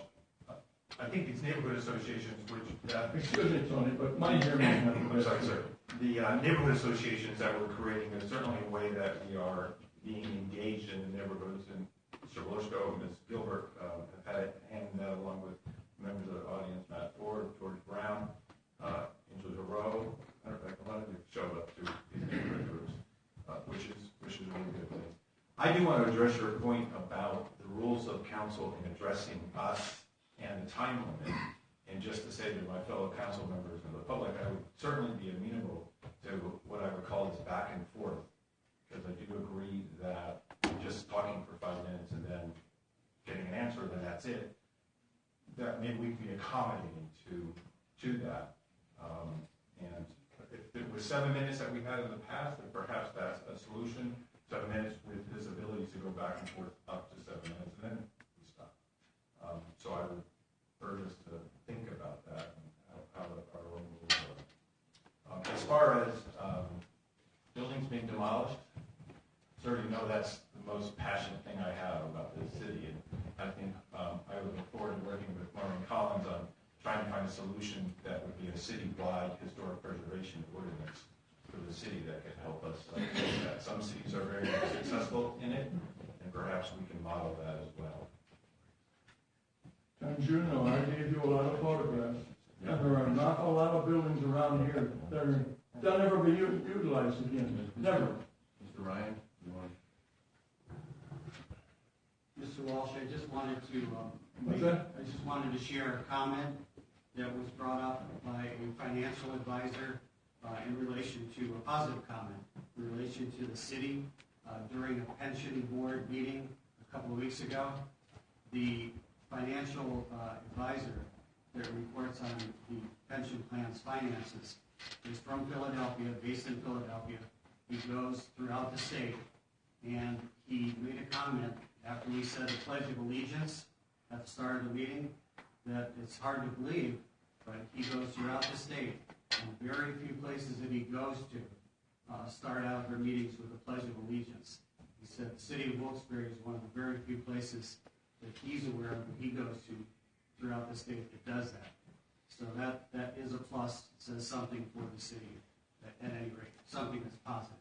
I think these neighborhood associations, Excuse me, Tony, but my hearing is not the best. I'm sorry, sir. The neighborhood associations that we're creating is certainly a way that we are being engaged in the neighborhoods, and Mr. Belusco and Ms. Gilbert have had it hand in that along with members of the audience, Matt Ford, George Brown, Angela Giroux. Matter of fact, a lot of you showed up to these neighborhood groups, which is a really good thing. I do want to address your point about the rules of council in addressing us and the time limit, and just to say to my fellow council members and the public, I would certainly be amenable to what I would call this back and forth, because I do agree that just talking for 5 minutes and then getting an answer, then that's it, that maybe we can be accommodating to to that. And if it was 7 minutes that we had in the past, then perhaps that's a solution. 7 minutes with his ability to go back and forth up to 7 minutes, and then we stop. So I would urge us to think about that and how our own rules are. As far as buildings being demolished, certainly know that's the most passionate thing I have about this city, and I think I would look forward to working with Maureen Collins on trying to find a solution that would be a citywide historic preservation ordinance for the city that could help us do that. Some cities are very successful in it, and perhaps we can model that as well. And you know, I gave you a lot of photographs, and there are not a lot of buildings around here that they'll never be utilized again. Never. Mr. Ryan, you want? Mr. Walsh, I just wanted to, What's that? I just wanted to share a comment that was brought up by a financial advisor in relation to a positive comment in relation to the city during a pension board meeting a couple of weeks ago. The financial advisor that reports on the pension plan's finances is from Philadelphia, based in Philadelphia. He goes throughout the state, and he made a comment after we said the Pledge of Allegiance at the start of the meeting that it's hard to believe, but he goes throughout the state, and very few places that he goes to start out their meetings with the Pledge of Allegiance. He said the city of Wilkes-Barre is one of the very few places that he's aware of that he goes to throughout the state that does that. So that is a plus. It says something for the city, at any rate, something that's positive.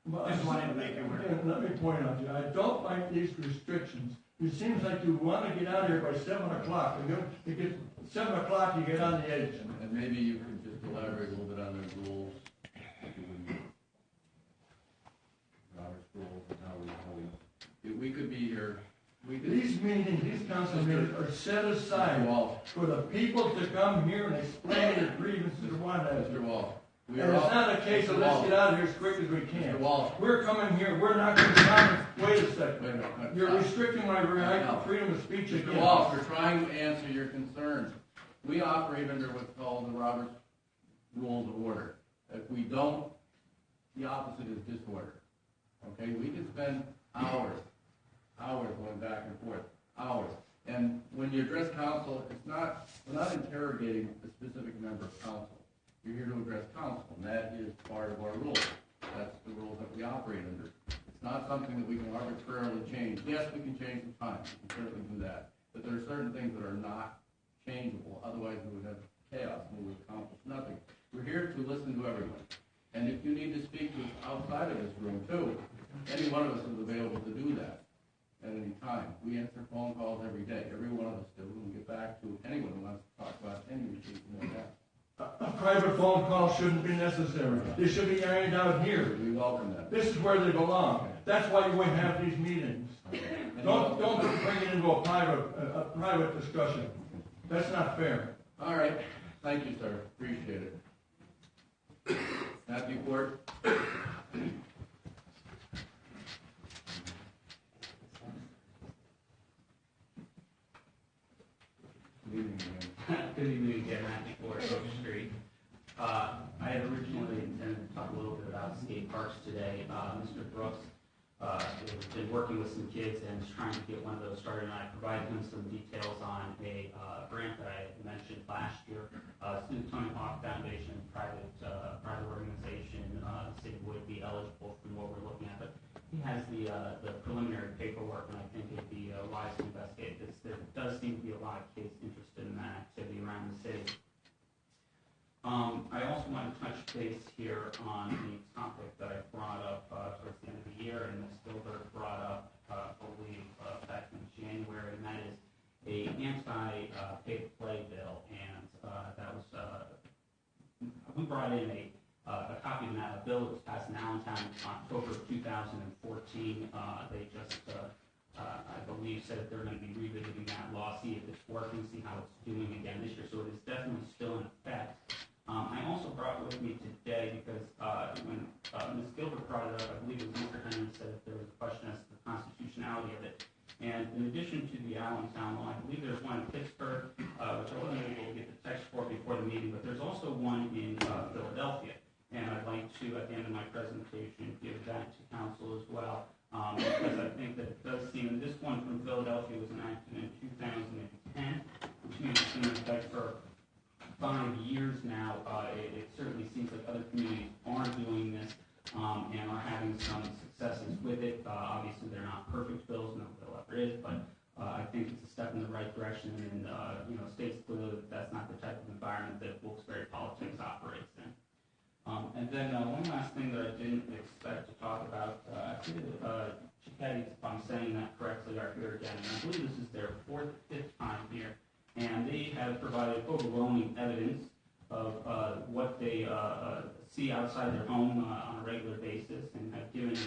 But Just wanted to make it work. Again, let me point out to you, I don't like these restrictions. It seems like you want to get out of here by 7 o'clock. You get 7 o'clock, you get on the edge. And maybe you could just elaborate a little bit on the rules, Robert's rules, and how we could be here. These meetings, these council meetings are set aside for the people to come here and explain their grievances and what have you. Mr. Wall. And it's not a case of let's get out of here as quick as we can. Mr. Wall. We're coming here, we're not going to comment. Wait a second. Wait a minute. You're restricting my right to freedom of speech Mr. again. Wall, we're trying to answer your concerns. We operate under what's called the Robert's Rules of Order. If we don't, the opposite is disorder. Okay, we can spend hours going back and forth, hours. And when you address council, we're not interrogating a specific member of council. You're here to address council, and that is part of our rules. That's the rules that we operate under. It's not something that we can arbitrarily change. Yes, we can change the time. We can certainly do that. But there are certain things that are not changeable. Otherwise, we would have chaos and we would accomplish nothing. We're here to listen to everyone. And if you need to speak to us outside of this room, too, any one of us is available to do that at any time. We answer phone calls every day. Every one of us do. We'll get back to anyone who wants to talk about any issue from that. A private phone call shouldn't be necessary. They should be ironed out here. We welcome that. This is where they belong. That's why you would have these meetings. Don't bring it into a private discussion. That's not fair. All right. Thank you, sir. Appreciate it. Matthew Ford. Good evening again, Matthew Ford, Oak Street. I had originally intended to talk a little bit about skate parks today. Mr. Brooks has been working with some kids and is trying to get one of those started, and I provided him some details on a grant that I mentioned last year. Student Tony Hawk Foundation, private organization, the city would be eligible from what we're looking at, but he has the preliminary paperwork, and I think it'd be wise to investigate this. There does seem to be a lot of kids interested in that activity around the city. I also want to touch base here on the topic that I brought up towards the end of the year, and Ms. Gilbert brought up, I believe, back in January, and that is a anti-pay-to-play bill, and that was, we brought in a copy of that bill that was passed in Allentown in October of 2014. They just, I believe, said that they're going to be revisiting that law, see if it's working, see how it's doing again this year, so it is definitely still in effect. I also brought with me today, because when Ms. Gilbert brought it up, I believe it was Mr. Henry said that there was a question as to the constitutionality of it. And in addition to the Allentown law, I believe there's one in Pittsburgh, which I wasn't able to get the text for before years now. It certainly seems like other communities are doing this and are having some successes with it. Obviously, they're not perfect bills, no bill ever is, but I think it's a step in the right direction, and states clearly that that's not the type of environment that Wilkes-Barre politics operates in. And then one last thing that I didn't expect to talk about, actually, Chickadee, if I'm saying that correctly, are here again. And I believe this is their 4th or 5th time here, and they have provided overwhelming evidence of what they see outside their home on a regular basis, and have given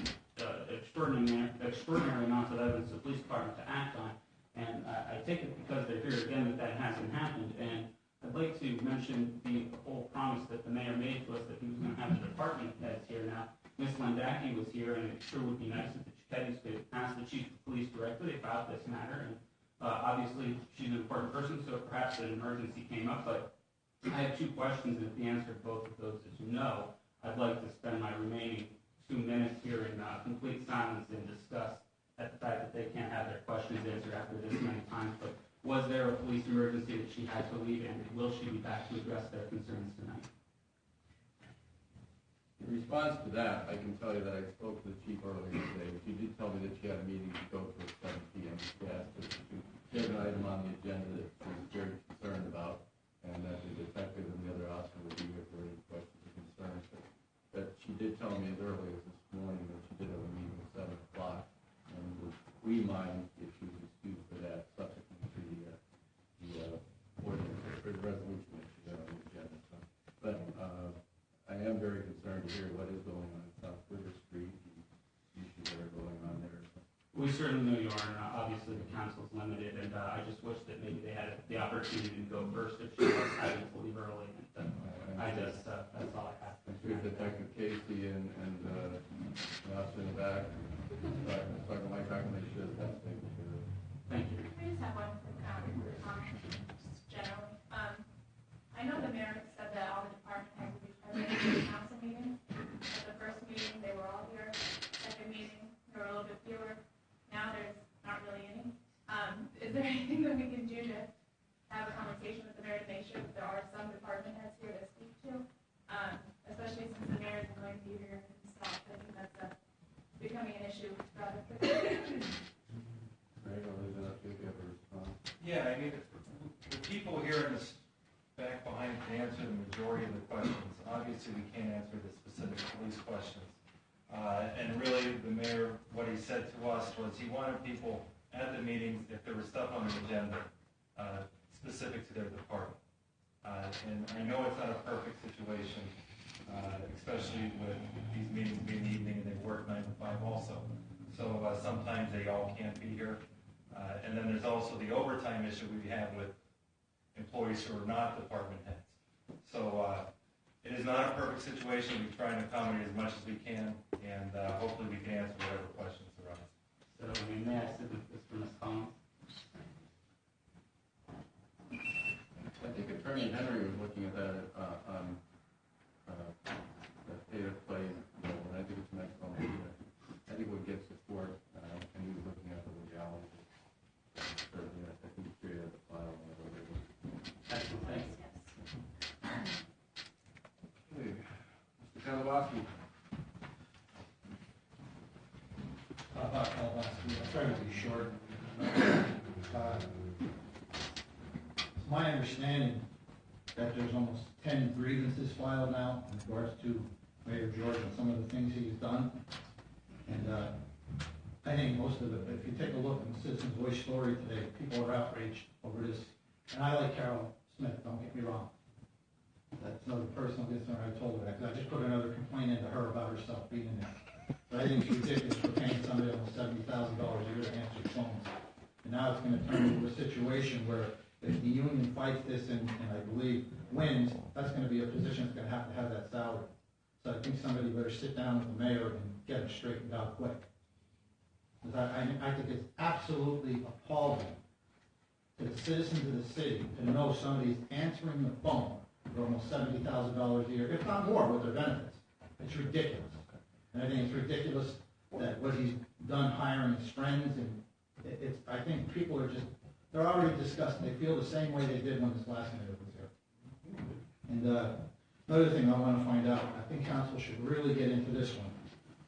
extraordinary amounts of evidence to the police department to act on. And I take it because they're here again that hasn't happened. And I'd like to mention the whole promise that the mayor made to us that he was going to have the department heads here. Now, Ms. Landacki was here, and it sure would be nice if the Chickadees could ask the chief of police directly about this matter. And obviously, she's an important person, so perhaps an emergency came up. But I have 2 questions, and if the answer to both of those is no, I'd like to spend my remaining 2 minutes here in complete silence and discuss at the fact that they can't have their questions answered after this many times. But was there a police emergency that she had to leave, and will she be back to address their concerns tonight? In response to that, I can tell you that I spoke to the chief earlier today. She did tell me that she had a meeting to go to at 7 p.m. She asked her to get an item on the agenda that she was very concerned about, and that the detective and the other officer would be here for any questions or concerns. But she did tell me as early as this morning that she did have a meeting at 7 o'clock, and would remind if she was excused for that subsequent to the ordinance or the resolution that she got on the agenda. So, but I am very concerned to hear what is going on in South River Street, the issues that are going on there. So. We certainly know you are, and obviously the council's limited, and I just wish that maybe they had the opportunity to go first if she was having to leave early. And that's all I have. I'm sure Detective Casey and the officer in the back, Sergeant Mike Hackman, they should have that taken care of. Thank you. I just have one quick comment, just generally. I know the mayor said that all the department heads would be present at the council meeting. At the first meeting, they were all here. Second meeting, there were a little bit fewer. Now there's not really any. Is there anything that we can do to have a conversation with the mayor to make sure that there are some department heads here to speak to? Especially since the mayor isn't going to be here and stuff. I think that's becoming an issue rather quickly. Yeah, I mean, the people here in this back behind can answer the majority of the questions. Obviously, we can't answer the specific police questions. And really, the mayor, what he said to us was he wanted people at the meetings, if there was stuff on the agenda, specific to their department. And I know it's not a perfect situation, especially with these meetings being the evening and they work 9 to 5 also. So sometimes they all can't be here. And then there's also the overtime issue we have with employees who are not department heads. So it is not a perfect situation. We try and accommodate as much as we can, and hopefully we can answer whatever questions arise. So, may I submit this for Ms. Collins? I think Attorney Henry was looking at that on the state of play, and I think it's an excellent idea. I think we'll get support, and he was looking at the legality. Certainly, I think he created the file. Excellent, thanks. Okay. Mr. Kalabowski. I'll try to be short. It's my understanding that there's almost 10 grievances filed now in regards to Mayor George and some of the things he's done. And I think most of it, if you take a look in the Citizen's Voice story today, people are outraged over this. And I like Carol Smith, don't get me wrong. That's another personal concern. I told her that because I just put another complaint into her about herself being in there. But I think it's ridiculous for paying somebody almost $70,000 a year to answer phones. And now it's going to turn into a situation where if the union fights this and I believe wins, that's going to be a position that's going to have that salary. So I think somebody better sit down with the mayor and get it straightened out quick. Because I think it's absolutely appalling to the citizens of the city to know somebody's answering the phone for almost $70,000 a year, if not more, with their benefits. It's ridiculous. And I think it's ridiculous that what he's done hiring his friends, and I think people are just, they're already disgusted. They feel the same way they did when this last mayor was here. And another thing I want to find out, I think council should really get into this one.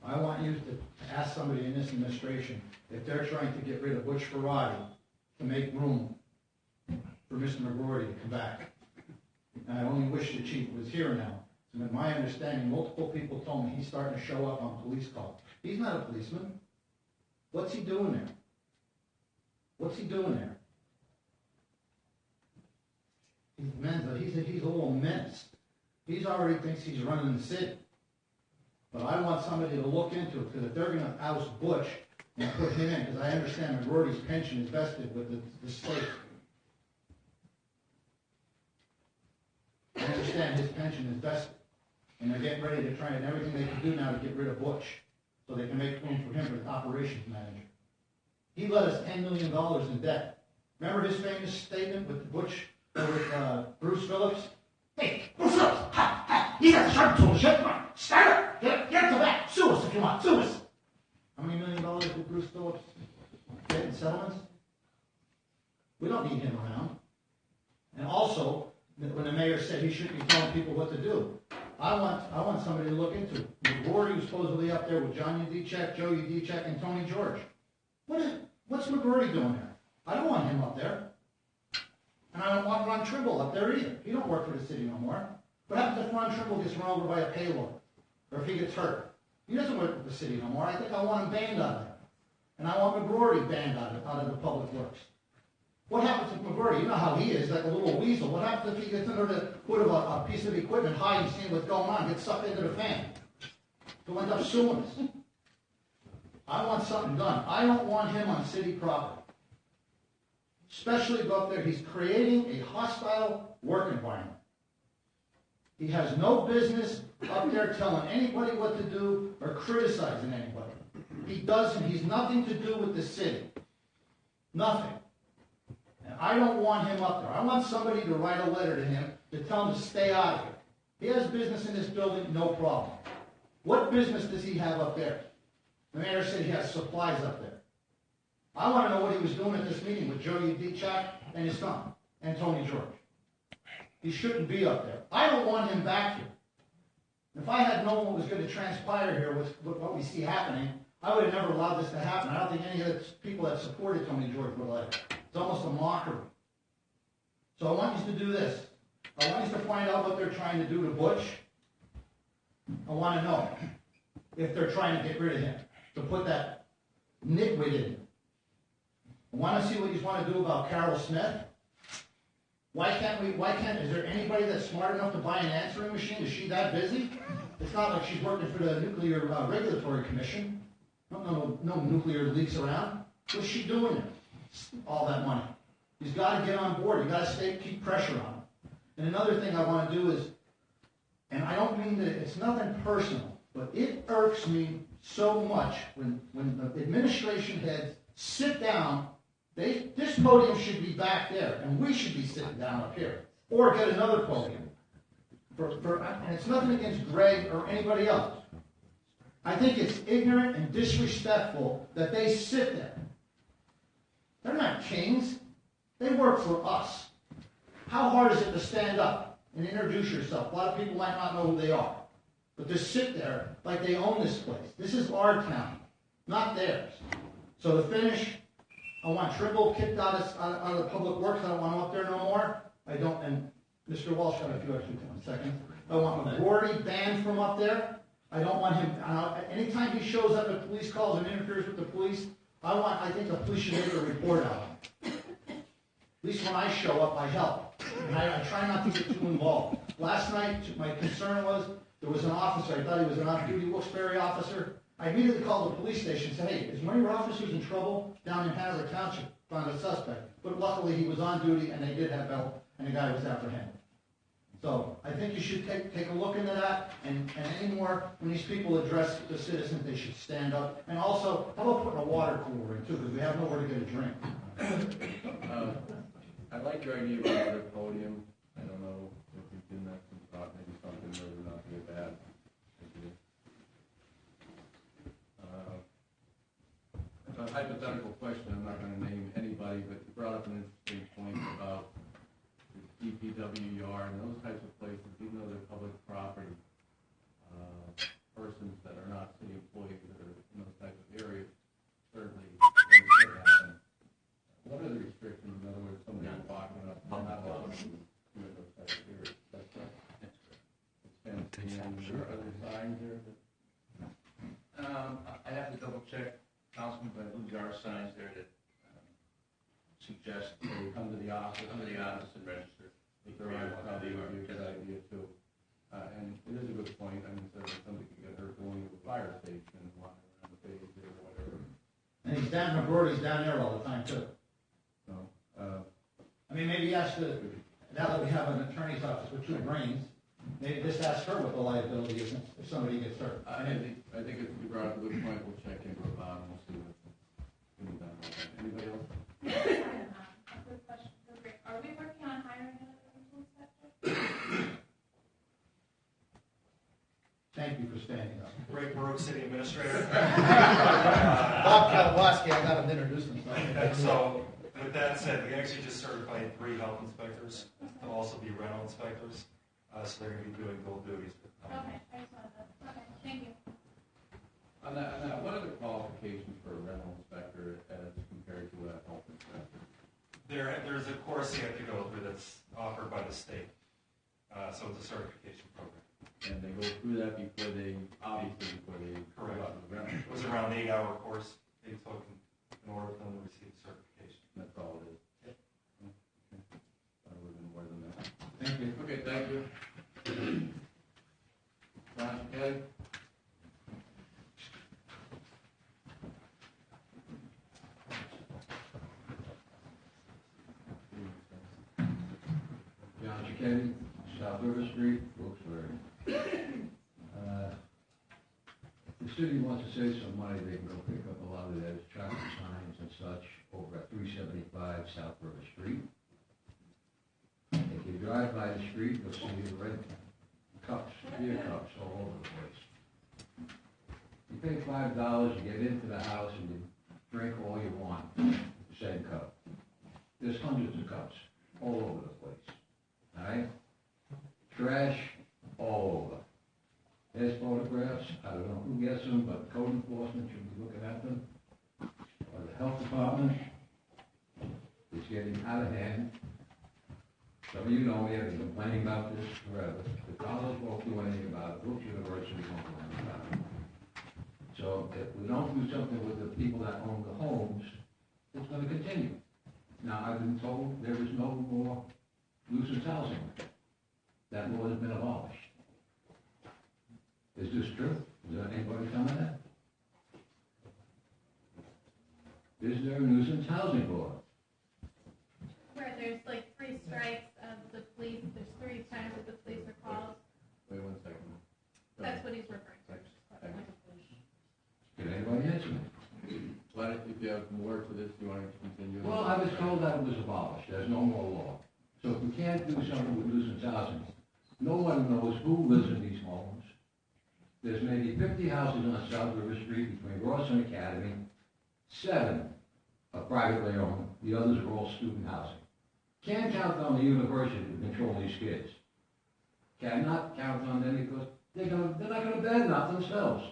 I want you to ask somebody in this administration if they're trying to get rid of Butch Ferrari to make room for Mr. McGrory to come back. And I only wish the chief was here now. And in my understanding, multiple people told me he's starting to show up on police calls. He's not a policeman. What's he doing there? What's he doing there? He's a little menace. He already thinks he's running the city. But I want somebody to look into it, because if they're going to oust Butch and put him in, because I understand McGrory's pension is vested with the state. I understand his pension is vested. And they're getting ready to try and everything they can do now to get rid of Butch, so they can make room for him for the operations manager. He let us $10 million in debt. Remember his famous statement with Butch, with Bruce Phillips? Hey, Bruce Phillips, you got the sharp tool, shut up, stand up, get to back, sue us if you want, sue us. How many $1 million did Bruce Phillips get in settlements? We don't need him around. And also, when the mayor said he shouldn't be telling people what to do, I want somebody to look into it. McGrory was supposedly up there with John Udicek, Joe Udicek, and Tony George. What's McGrory doing there? I don't want him up there. And I don't want Ron Trimble up there either. He don't work for the city no more. What happens if Ron Trimble gets run over by a payload? Or if he gets hurt? He doesn't work for the city no more. I think I want him banned out of there. And I want McGrory banned out of the public works. What happens if McGrory, you know how he is, like a little weasel. What happens if he gets under the hood of a piece of equipment, hiding, seeing what's going on, gets sucked into the fan? He'll end up suing us. I want something done. I don't want him on city property. Especially go up there, he's creating a hostile work environment. He has no business up there telling anybody what to do or criticizing anybody. He doesn't, he's nothing to do with the city. Nothing. And I don't want him up there. I want somebody to write a letter to him to tell him to stay out of here. He has business in this building, no problem. What business does he have up there? The mayor said he has supplies up there. I want to know what he was doing at this meeting with Joe Udicek and his son, and Tony George. He shouldn't be up there. I don't want him back here. If I had known what was going to transpire here with what we see happening, I would have never allowed this to happen. I don't think any of the people that supported Tony George would let it. It's almost a mockery. So I want you to do this. I want you to find out what they're trying to do to Butch. I want to know if they're trying to get rid of him, to put that nitwit in him. I want to see what you want to do about Carol Smith. Is there anybody that's smart enough to buy an answering machine? Is she that busy? It's not like she's working for the Nuclear Regulatory Commission. No nuclear leaks around. What's she doing there? All that money. He's got to get on board. You've got to keep pressure on him. And another thing I want to do is, and I don't mean that it's nothing personal, but it irks me so much when the administration heads sit down. This podium should be back there, and we should be sitting down up here, or get another podium. And it's nothing against Greg or anybody else. I think it's ignorant and disrespectful that they sit there. They're not kings. They work for us. How hard is it to stand up and introduce yourself? A lot of people might not know who they are. But to sit there like they own this place. This is our town, not theirs. So to finish, I want Trimble kicked out of the public works. I don't want him up there no more. I don't, and Mr. Walsh got a few extra seconds. I want McGrory banned from up there. I don't want him, anytime he shows up at police calls and interferes with the police, I think the police should make a report out of him. At least when I show up, I help. And I try not to get too involved. Last night, my concern was, there was an officer, I thought he was an off-duty Wilkes-Barre officer. I immediately called the police station and said, hey, is one of your officers in trouble down in Hanover Township? Found a suspect. But luckily he was on duty and they did have help and the guy was apprehended. So I think you should take a look into that, and anymore, when these people address the citizens, they should stand up. And also, how about putting a water cooler in too, because we have nowhere to get a drink. I like your idea about another podium. I don't know if you've given that some thought, maybe something that would not be a bad idea. A hypothetical question, I'm not going to name anybody, but you brought up an interesting point about the DPW yard and those types of places Are there signs there? I have to double check, Councilman, but I believe there are signs there that suggest So you come to the office and register. If there are, probably would be a good idea too. And it is a good point, I mean, so that somebody could get hurt going to a fire station and wandering around the page there or whatever. And he's down McGrory's down there all the time too. So, I mean, maybe ask the, now that we have an attorney's office with two brains, maybe just ask her what the liability is if somebody gets hurt. I think if you brought up a good point, we'll check into it, Bob, and we'll see what can be done about that. Anybody else? A quick question for Rick. Are we working on hiring another rental inspector? Thank you for standing up. Ray Baruch, City Administrator. Bob Kalawski, I got him to introduce himself. So, with that said, we actually just certified 3 health inspectors to also be rental inspectors. So they're going to be doing dual duties. Okay, I just wanted that. Okay, thank you. On that, what are the qualifications for a rental inspector as compared to a health inspector? There's a course you have to go through that's offered by the state. So it's a certification program. And they go through that before they go Correct. out to the rental. It was around an 8-hour course they took in order for them to receive the certification. That's all it is. Okay. That would have been more than that. Thank you. Okay, thank you. John, Kelly? John Chickeni, South River Street, Wilkes-Barre. If the city wants to save some money, they can go pick up a lot of those traffic signs and such over at 375 South River Street. If you drive by the street, you'll see the red cups, beer cups all over the place. You pay $5, you get into the house and you drink all you want, the same cup. There's hundreds of cups all over the place, all right? Trash all over. There's photographs, I don't know who gets them, but code enforcement should be looking at them. Or the health department is getting out of hand. Some of you know we have been complaining about this forever. The college won't do anything about it, Brooks University won't do anything about it. So if we don't do something with the people that own the homes, it's gonna continue. Now, I've been told there is no more nuisance housing. That law has been abolished. Is this true? Is there anybody telling that? Is there a nuisance housing law? Where there's like 3 strikes of the police, there's 3 times that the police are called. Wait 1 second. That's what he's referring to. Can anybody answer me? Why, if you have more to this, you want to continue? Well, I was told that it was abolished. There's no more law. So if we can't do something with nuisance housing, no one knows who lives in these homes. There's maybe 50 houses on South River Street between Ross and Academy. 7 are privately owned. The others are all student housing. Can't count on the university to control these kids. Cannot count on them because they're not going to badmouth themselves.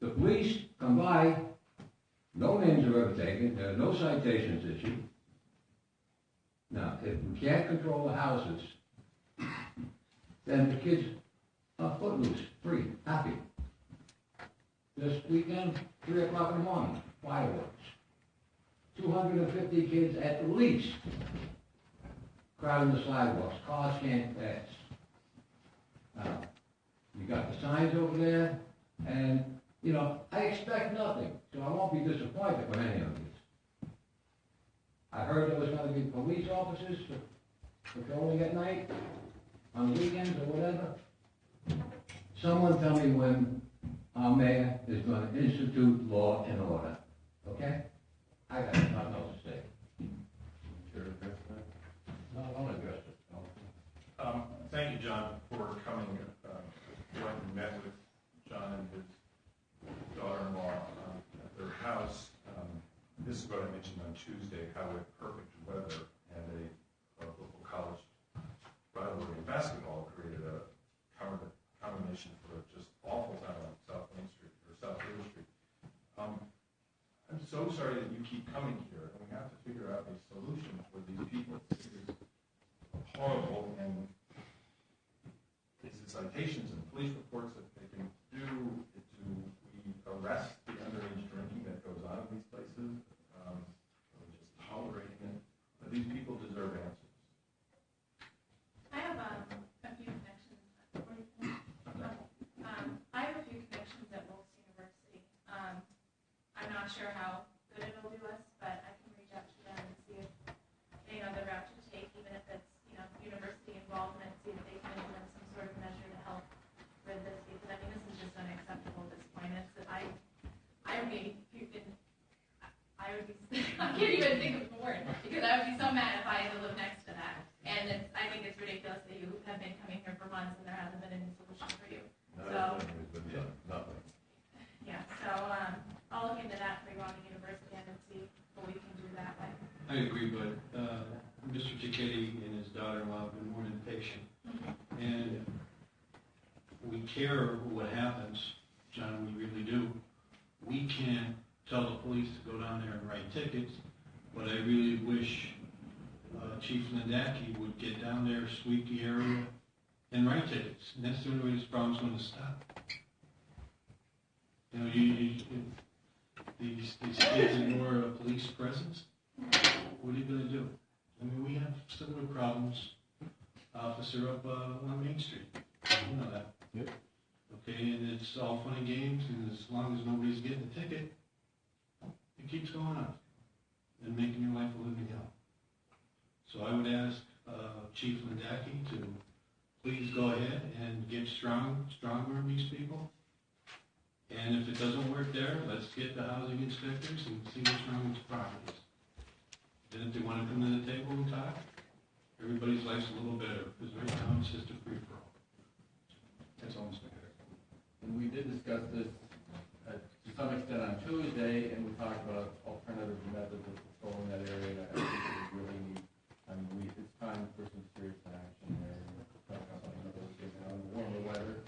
The police come by, no names are ever taken, there are no citations issued. Now, if we can't control the houses, then the kids are footloose, free, happy. This weekend, 3 o'clock in the morning, fireworks. 250 kids at least crowding the sidewalks. Cars can't pass. Now, you got the signs over there, and, you know, I expect nothing, so I won't be disappointed with any of these. I heard there was going to be police officers patrolling at night, on weekends or whatever. Someone tell me when our mayor is going to institute law and order, okay? I got nothing else to say. Sure, address that? No, I don't address it. No. Thank you, John, for coming. Went and met with John and his daughter-in-law at their house. This is what I mentioned on Tuesday, how with perfect weather and a local college rivalry in basketball created a combination for a just awful time on South Main Street or South River Street. I'm so sorry that you keep coming here, and we have to figure out a solution for these people. This is horrible, and is it citations and police reports that they can do to arrest the underage drinking that goes on in these places, or just tolerating it. But these people deserve answers. I have a few connections. I have a few connections at Wilkes University. I'm not sure how good it'll do us, but I can reach out to them and see if they know the route to take, even if it's university involvement, see if they can implement some sort of measure to help with this, because I mean this is just unacceptable at this point. It's that I would be I can't even think of the word, because I would be so mad if I had to live next to that. And I think it's ridiculous that you have been coming here for months and there hasn't been any solution for you. Nothing. Yeah, so I'll look into that for you on the university end and see what we can do that way. I agree, but Mr. Cicchetti and his daughter-in-law have been more than patient. And we care what happens, John, we really do. We can't tell the police to go down there and write tickets, but I really wish Chief Lindacki would get down there, sweep the area, and write tickets. And that's the only way this problem's going to stop. These kids ignore a police presence. What are you going to do? I mean, we have similar problems, officer, up on Main Street. You know that. Yep. Okay, and it's all fun and games, and as long as nobody's getting a ticket, it keeps going on and making your life a living hell. So I would ask Chief Lindacki to please go ahead and get stronger on these people. And if it doesn't work there, let's get the housing inspectors and see what's wrong with the properties. Then if they want to come to the table and talk, everybody's life's a little better, because right now it's just a free-for-all. That's all, Mr. Mayor. And we did discuss this to some extent on Tuesday, and we talked about alternative methods of controlling that area. And I think we really need, it's time for some serious action there. In the warmer weather,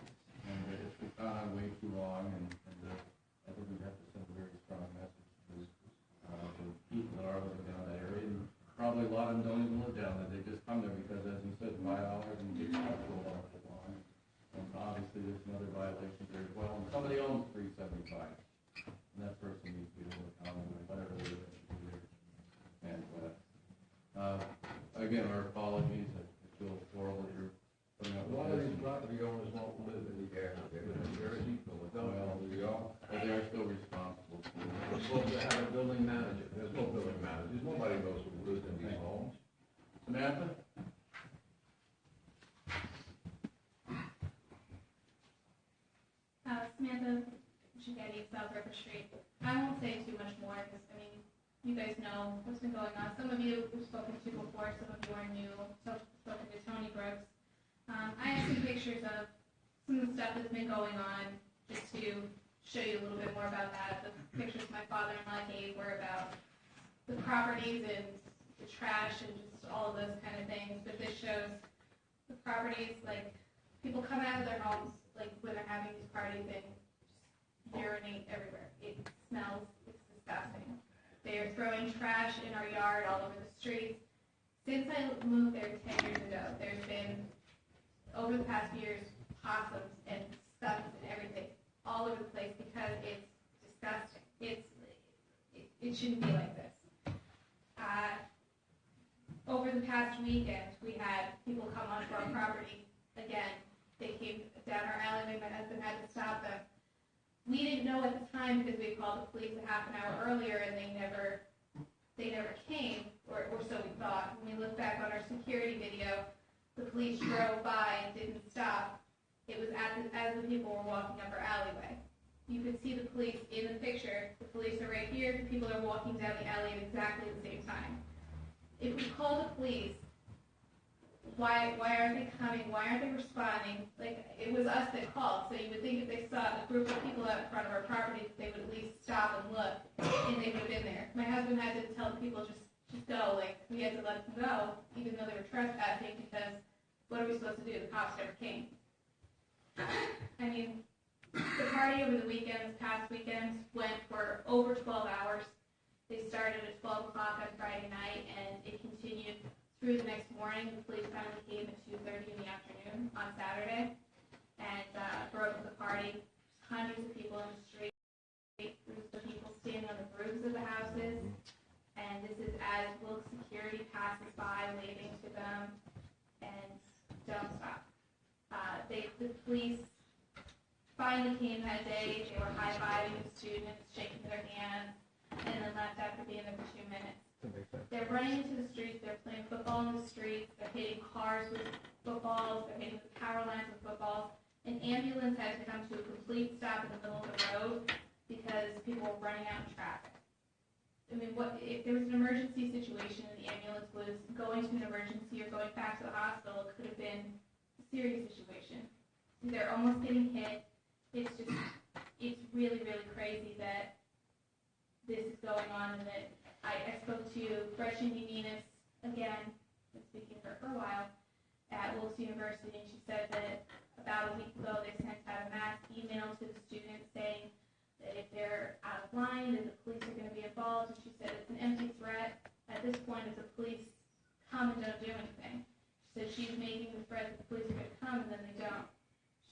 and it's gone on way too long, and I think we have to send a very strong message to people that are living down that area, and probably a lot of them don't even live down there. They just come there because, as you said, $5 and get comfortable all day long. And obviously, there's some other violations there as well. And somebody owns $375, and that person needs to be able to come and whatever they should do there. And again, our apologies. I feel horrible here. A lot of these property owners won't live in the area. They're going to be very equal. But they are still responsible. We're supposed to have a building manager. There's no building managers. Nobody knows who lives in these homes. Samantha? Samantha Cicchetti, South River Street. I won't say too much more because, you guys know what's been going on. Some of you we've spoken to before, some of you are new. So I've spoken to Tony Brooks. I have some pictures of some of the stuff that's been going on, just to show you a little bit more about that. The pictures my father-in-law gave were about the properties and the trash and just all of those kind of things. But this shows the properties, like people come out of their homes, like when they're having these parties and just urinate everywhere. It smells, it's disgusting. They are throwing trash in our yard all over the streets. Since I moved there 10 years ago, there's been, over the past years, possums and skunks and everything all over the place because it's disgusting. It shouldn't be like this. Over the past weekend, we had people come onto our property again. They came down our alleyway. My husband had to stop them. We didn't know at the time because we called the police a half an hour earlier and they never came, or so we thought. When we look back on our security video, the police drove by and didn't stop. It was as the people were walking up our alleyway. You could see the police in the picture. The police are right here. The people are walking down the alley at exactly the same time. If we call the police, why aren't they coming? Why aren't they responding? Like, it was us that called, so you would think if they saw a group of people out in front of our property, they would at least stop and look, and they would have been there. My husband had to tell the people just go. Like, we had to let them go, even though they were trespassing, because what are we supposed to do? The cops never came. The party over the weekend, this past weekend, went for over 12 hours. They started at 12 o'clock on Friday night, and it continued through the next morning. The police finally came at 2:30 in the afternoon on Saturday. And police finally came that day. They were high-fiving the students, shaking their hands, and then left after being there for 2 minutes. They're running into the streets. They're playing football in the streets. They're hitting cars with footballs. They're hitting the power lines with footballs. An ambulance had to come to a complete stop in the middle of the road because people were running out in traffic. I mean, what if there was an emergency situation and the ambulance was going to an emergency or going back to the hospital? It could have been a serious situation. They're almost getting hit. It's really, really crazy that this is going on, and that I spoke to Gretchen DeMenis again, been speaking to her for a while, at Wilkes University, and she said that about a week ago they sent out a mass email to the students saying that if they're out of line, that the police are going to be involved, and she said it's an empty threat at this point if the police come and don't do anything. She said she's making the threat that the police are going to come and then they don't.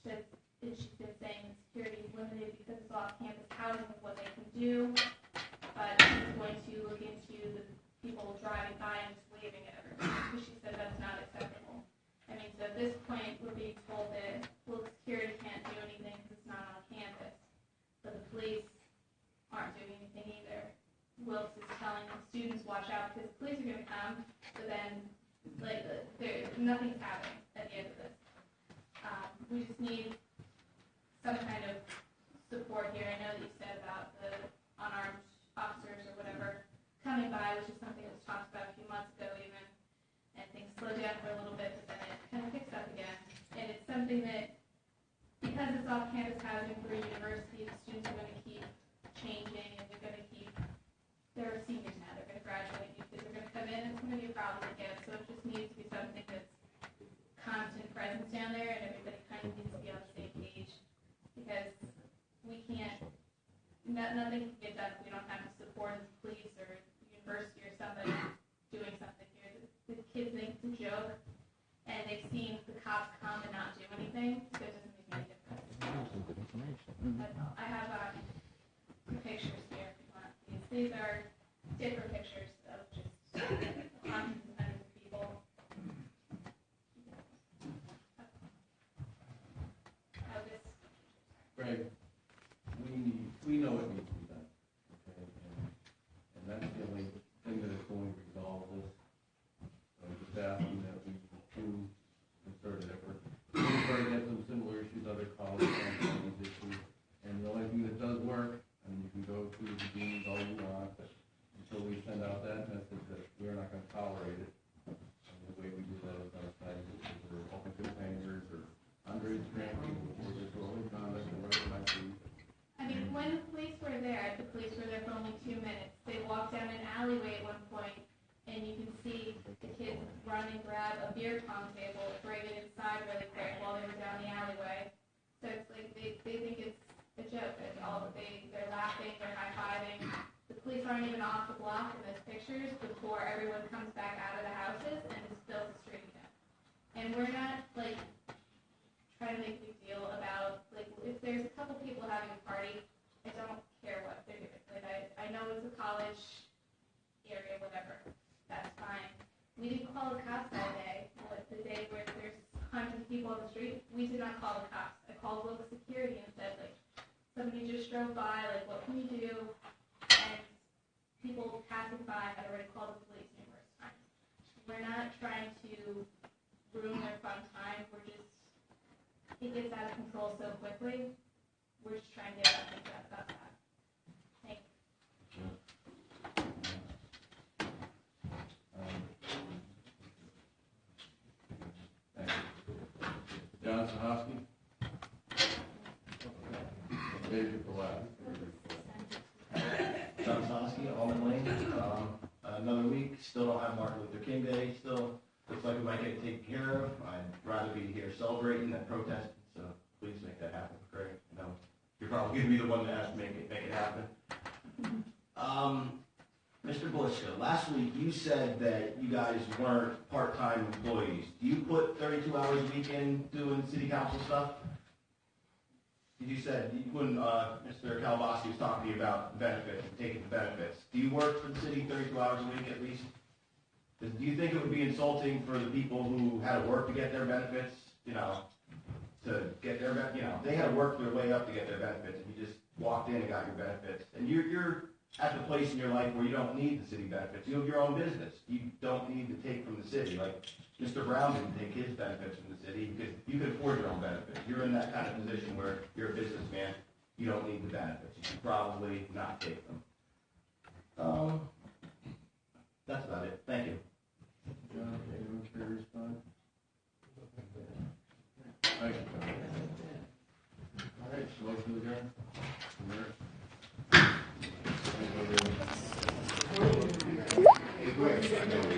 She said, and she's been saying that security is limited because it's off-campus housing and what they can do, but she's going to look into the people driving by and just waving at everyone, because she said that's not acceptable. I mean, so at this point, we're being told that Wilkes security can't do anything because it's not on campus, but the police aren't doing anything either. Wilkes is telling the students, watch out because the police are going to come, but then, nothing's happening at the end of this. We just need some kind of support here. I know that you said about the unarmed officers or whatever coming by, which is something that was talked about a few months ago even, and things slowed down for a little bit, but then it kind of picks up again. And it's something that, because it's off-campus housing for a university, the students are going to keep changing, and they're seniors now, they're going to graduate, new kids are going to come in, and it's going to be a problem again. So it just needs to be something that's constant presence down there, and everybody kind of needs to be on the same page, because we can't, nothing can get done if we don't have the support of the police or the university or somebody doing something here. The kids think it's a joke, and they've seen the cops come and not do anything, so it doesn't make any difference. Good information. But I have the pictures here if you want. These are different pictures of just hundreds and hundreds of people. Greg, we know it needs to be done, okay? And that's the only thing that is going to resolve this. So I'm just asking that we do concerted effort. We're trying to get some similar issues, other colleges on these issues. And the only thing that does work, and you can go to the deans all you want, but until we send out that message that we're not going to tolerate it, and the way we do that is outside, we're open containers or underage drinking or disorderly conduct or whatever it might be. I mean, when the police were there for only 2 minutes. They walked down an alleyway at one point, and you can see the kids run and grab a beer pong table, bring it inside really quick while they were down the alleyway. So it's like they think it's a joke. It's all they're laughing, they're high-fiving. The police aren't even off the block in those pictures before everyone comes back out of the houses and just fills the street again. And we're not trying to make a big deal about if there's a couple people having a party, I don't care what they're doing. I know it's a college area, whatever. That's fine. We didn't call the cops that day. The day where there's hundreds of people on the street, we did not call the cops. I called local security and said, somebody just drove by, what can we do? And people passing by had already called the police numerous times. We're not trying to ruin their fun time. It gets out of control so quickly. We're just trying to get something done about that. Thank you. Thank you. John Sahowski? David Palat. John Sosky, Almond Lane. Another week, still don't have Martin Luther King Day. Still looks like we might get it taken care of. I'd rather be here celebrating than protesting, so please make that happen, Greg. I know you're probably going to be the one that has to make it happen. Mr. Bliska, last week you said that you guys weren't part-time employees. Do you put 32 hours a week in doing city council stuff? You said when Mr. Kalbasi was talking to you about benefits and taking the benefits, do you work for the city 32 hours a week at least? Do you think it would be insulting for the people who had to work to get their benefits? to get their, they had to work their way up to get their benefits, and you just walked in and got your benefits. And you're at the place in your life where you don't need the city benefits. You have your own business. You don't need to take from the city. Like Mr. Brown didn't take his benefits from the city because you could afford your own benefits. You're in that kind of position where you're a businessman. You don't need the benefits. You should probably not take them. That's about it. Thank you. John, anyone care to respond? Thank you, John. All right, so motion to adjourn.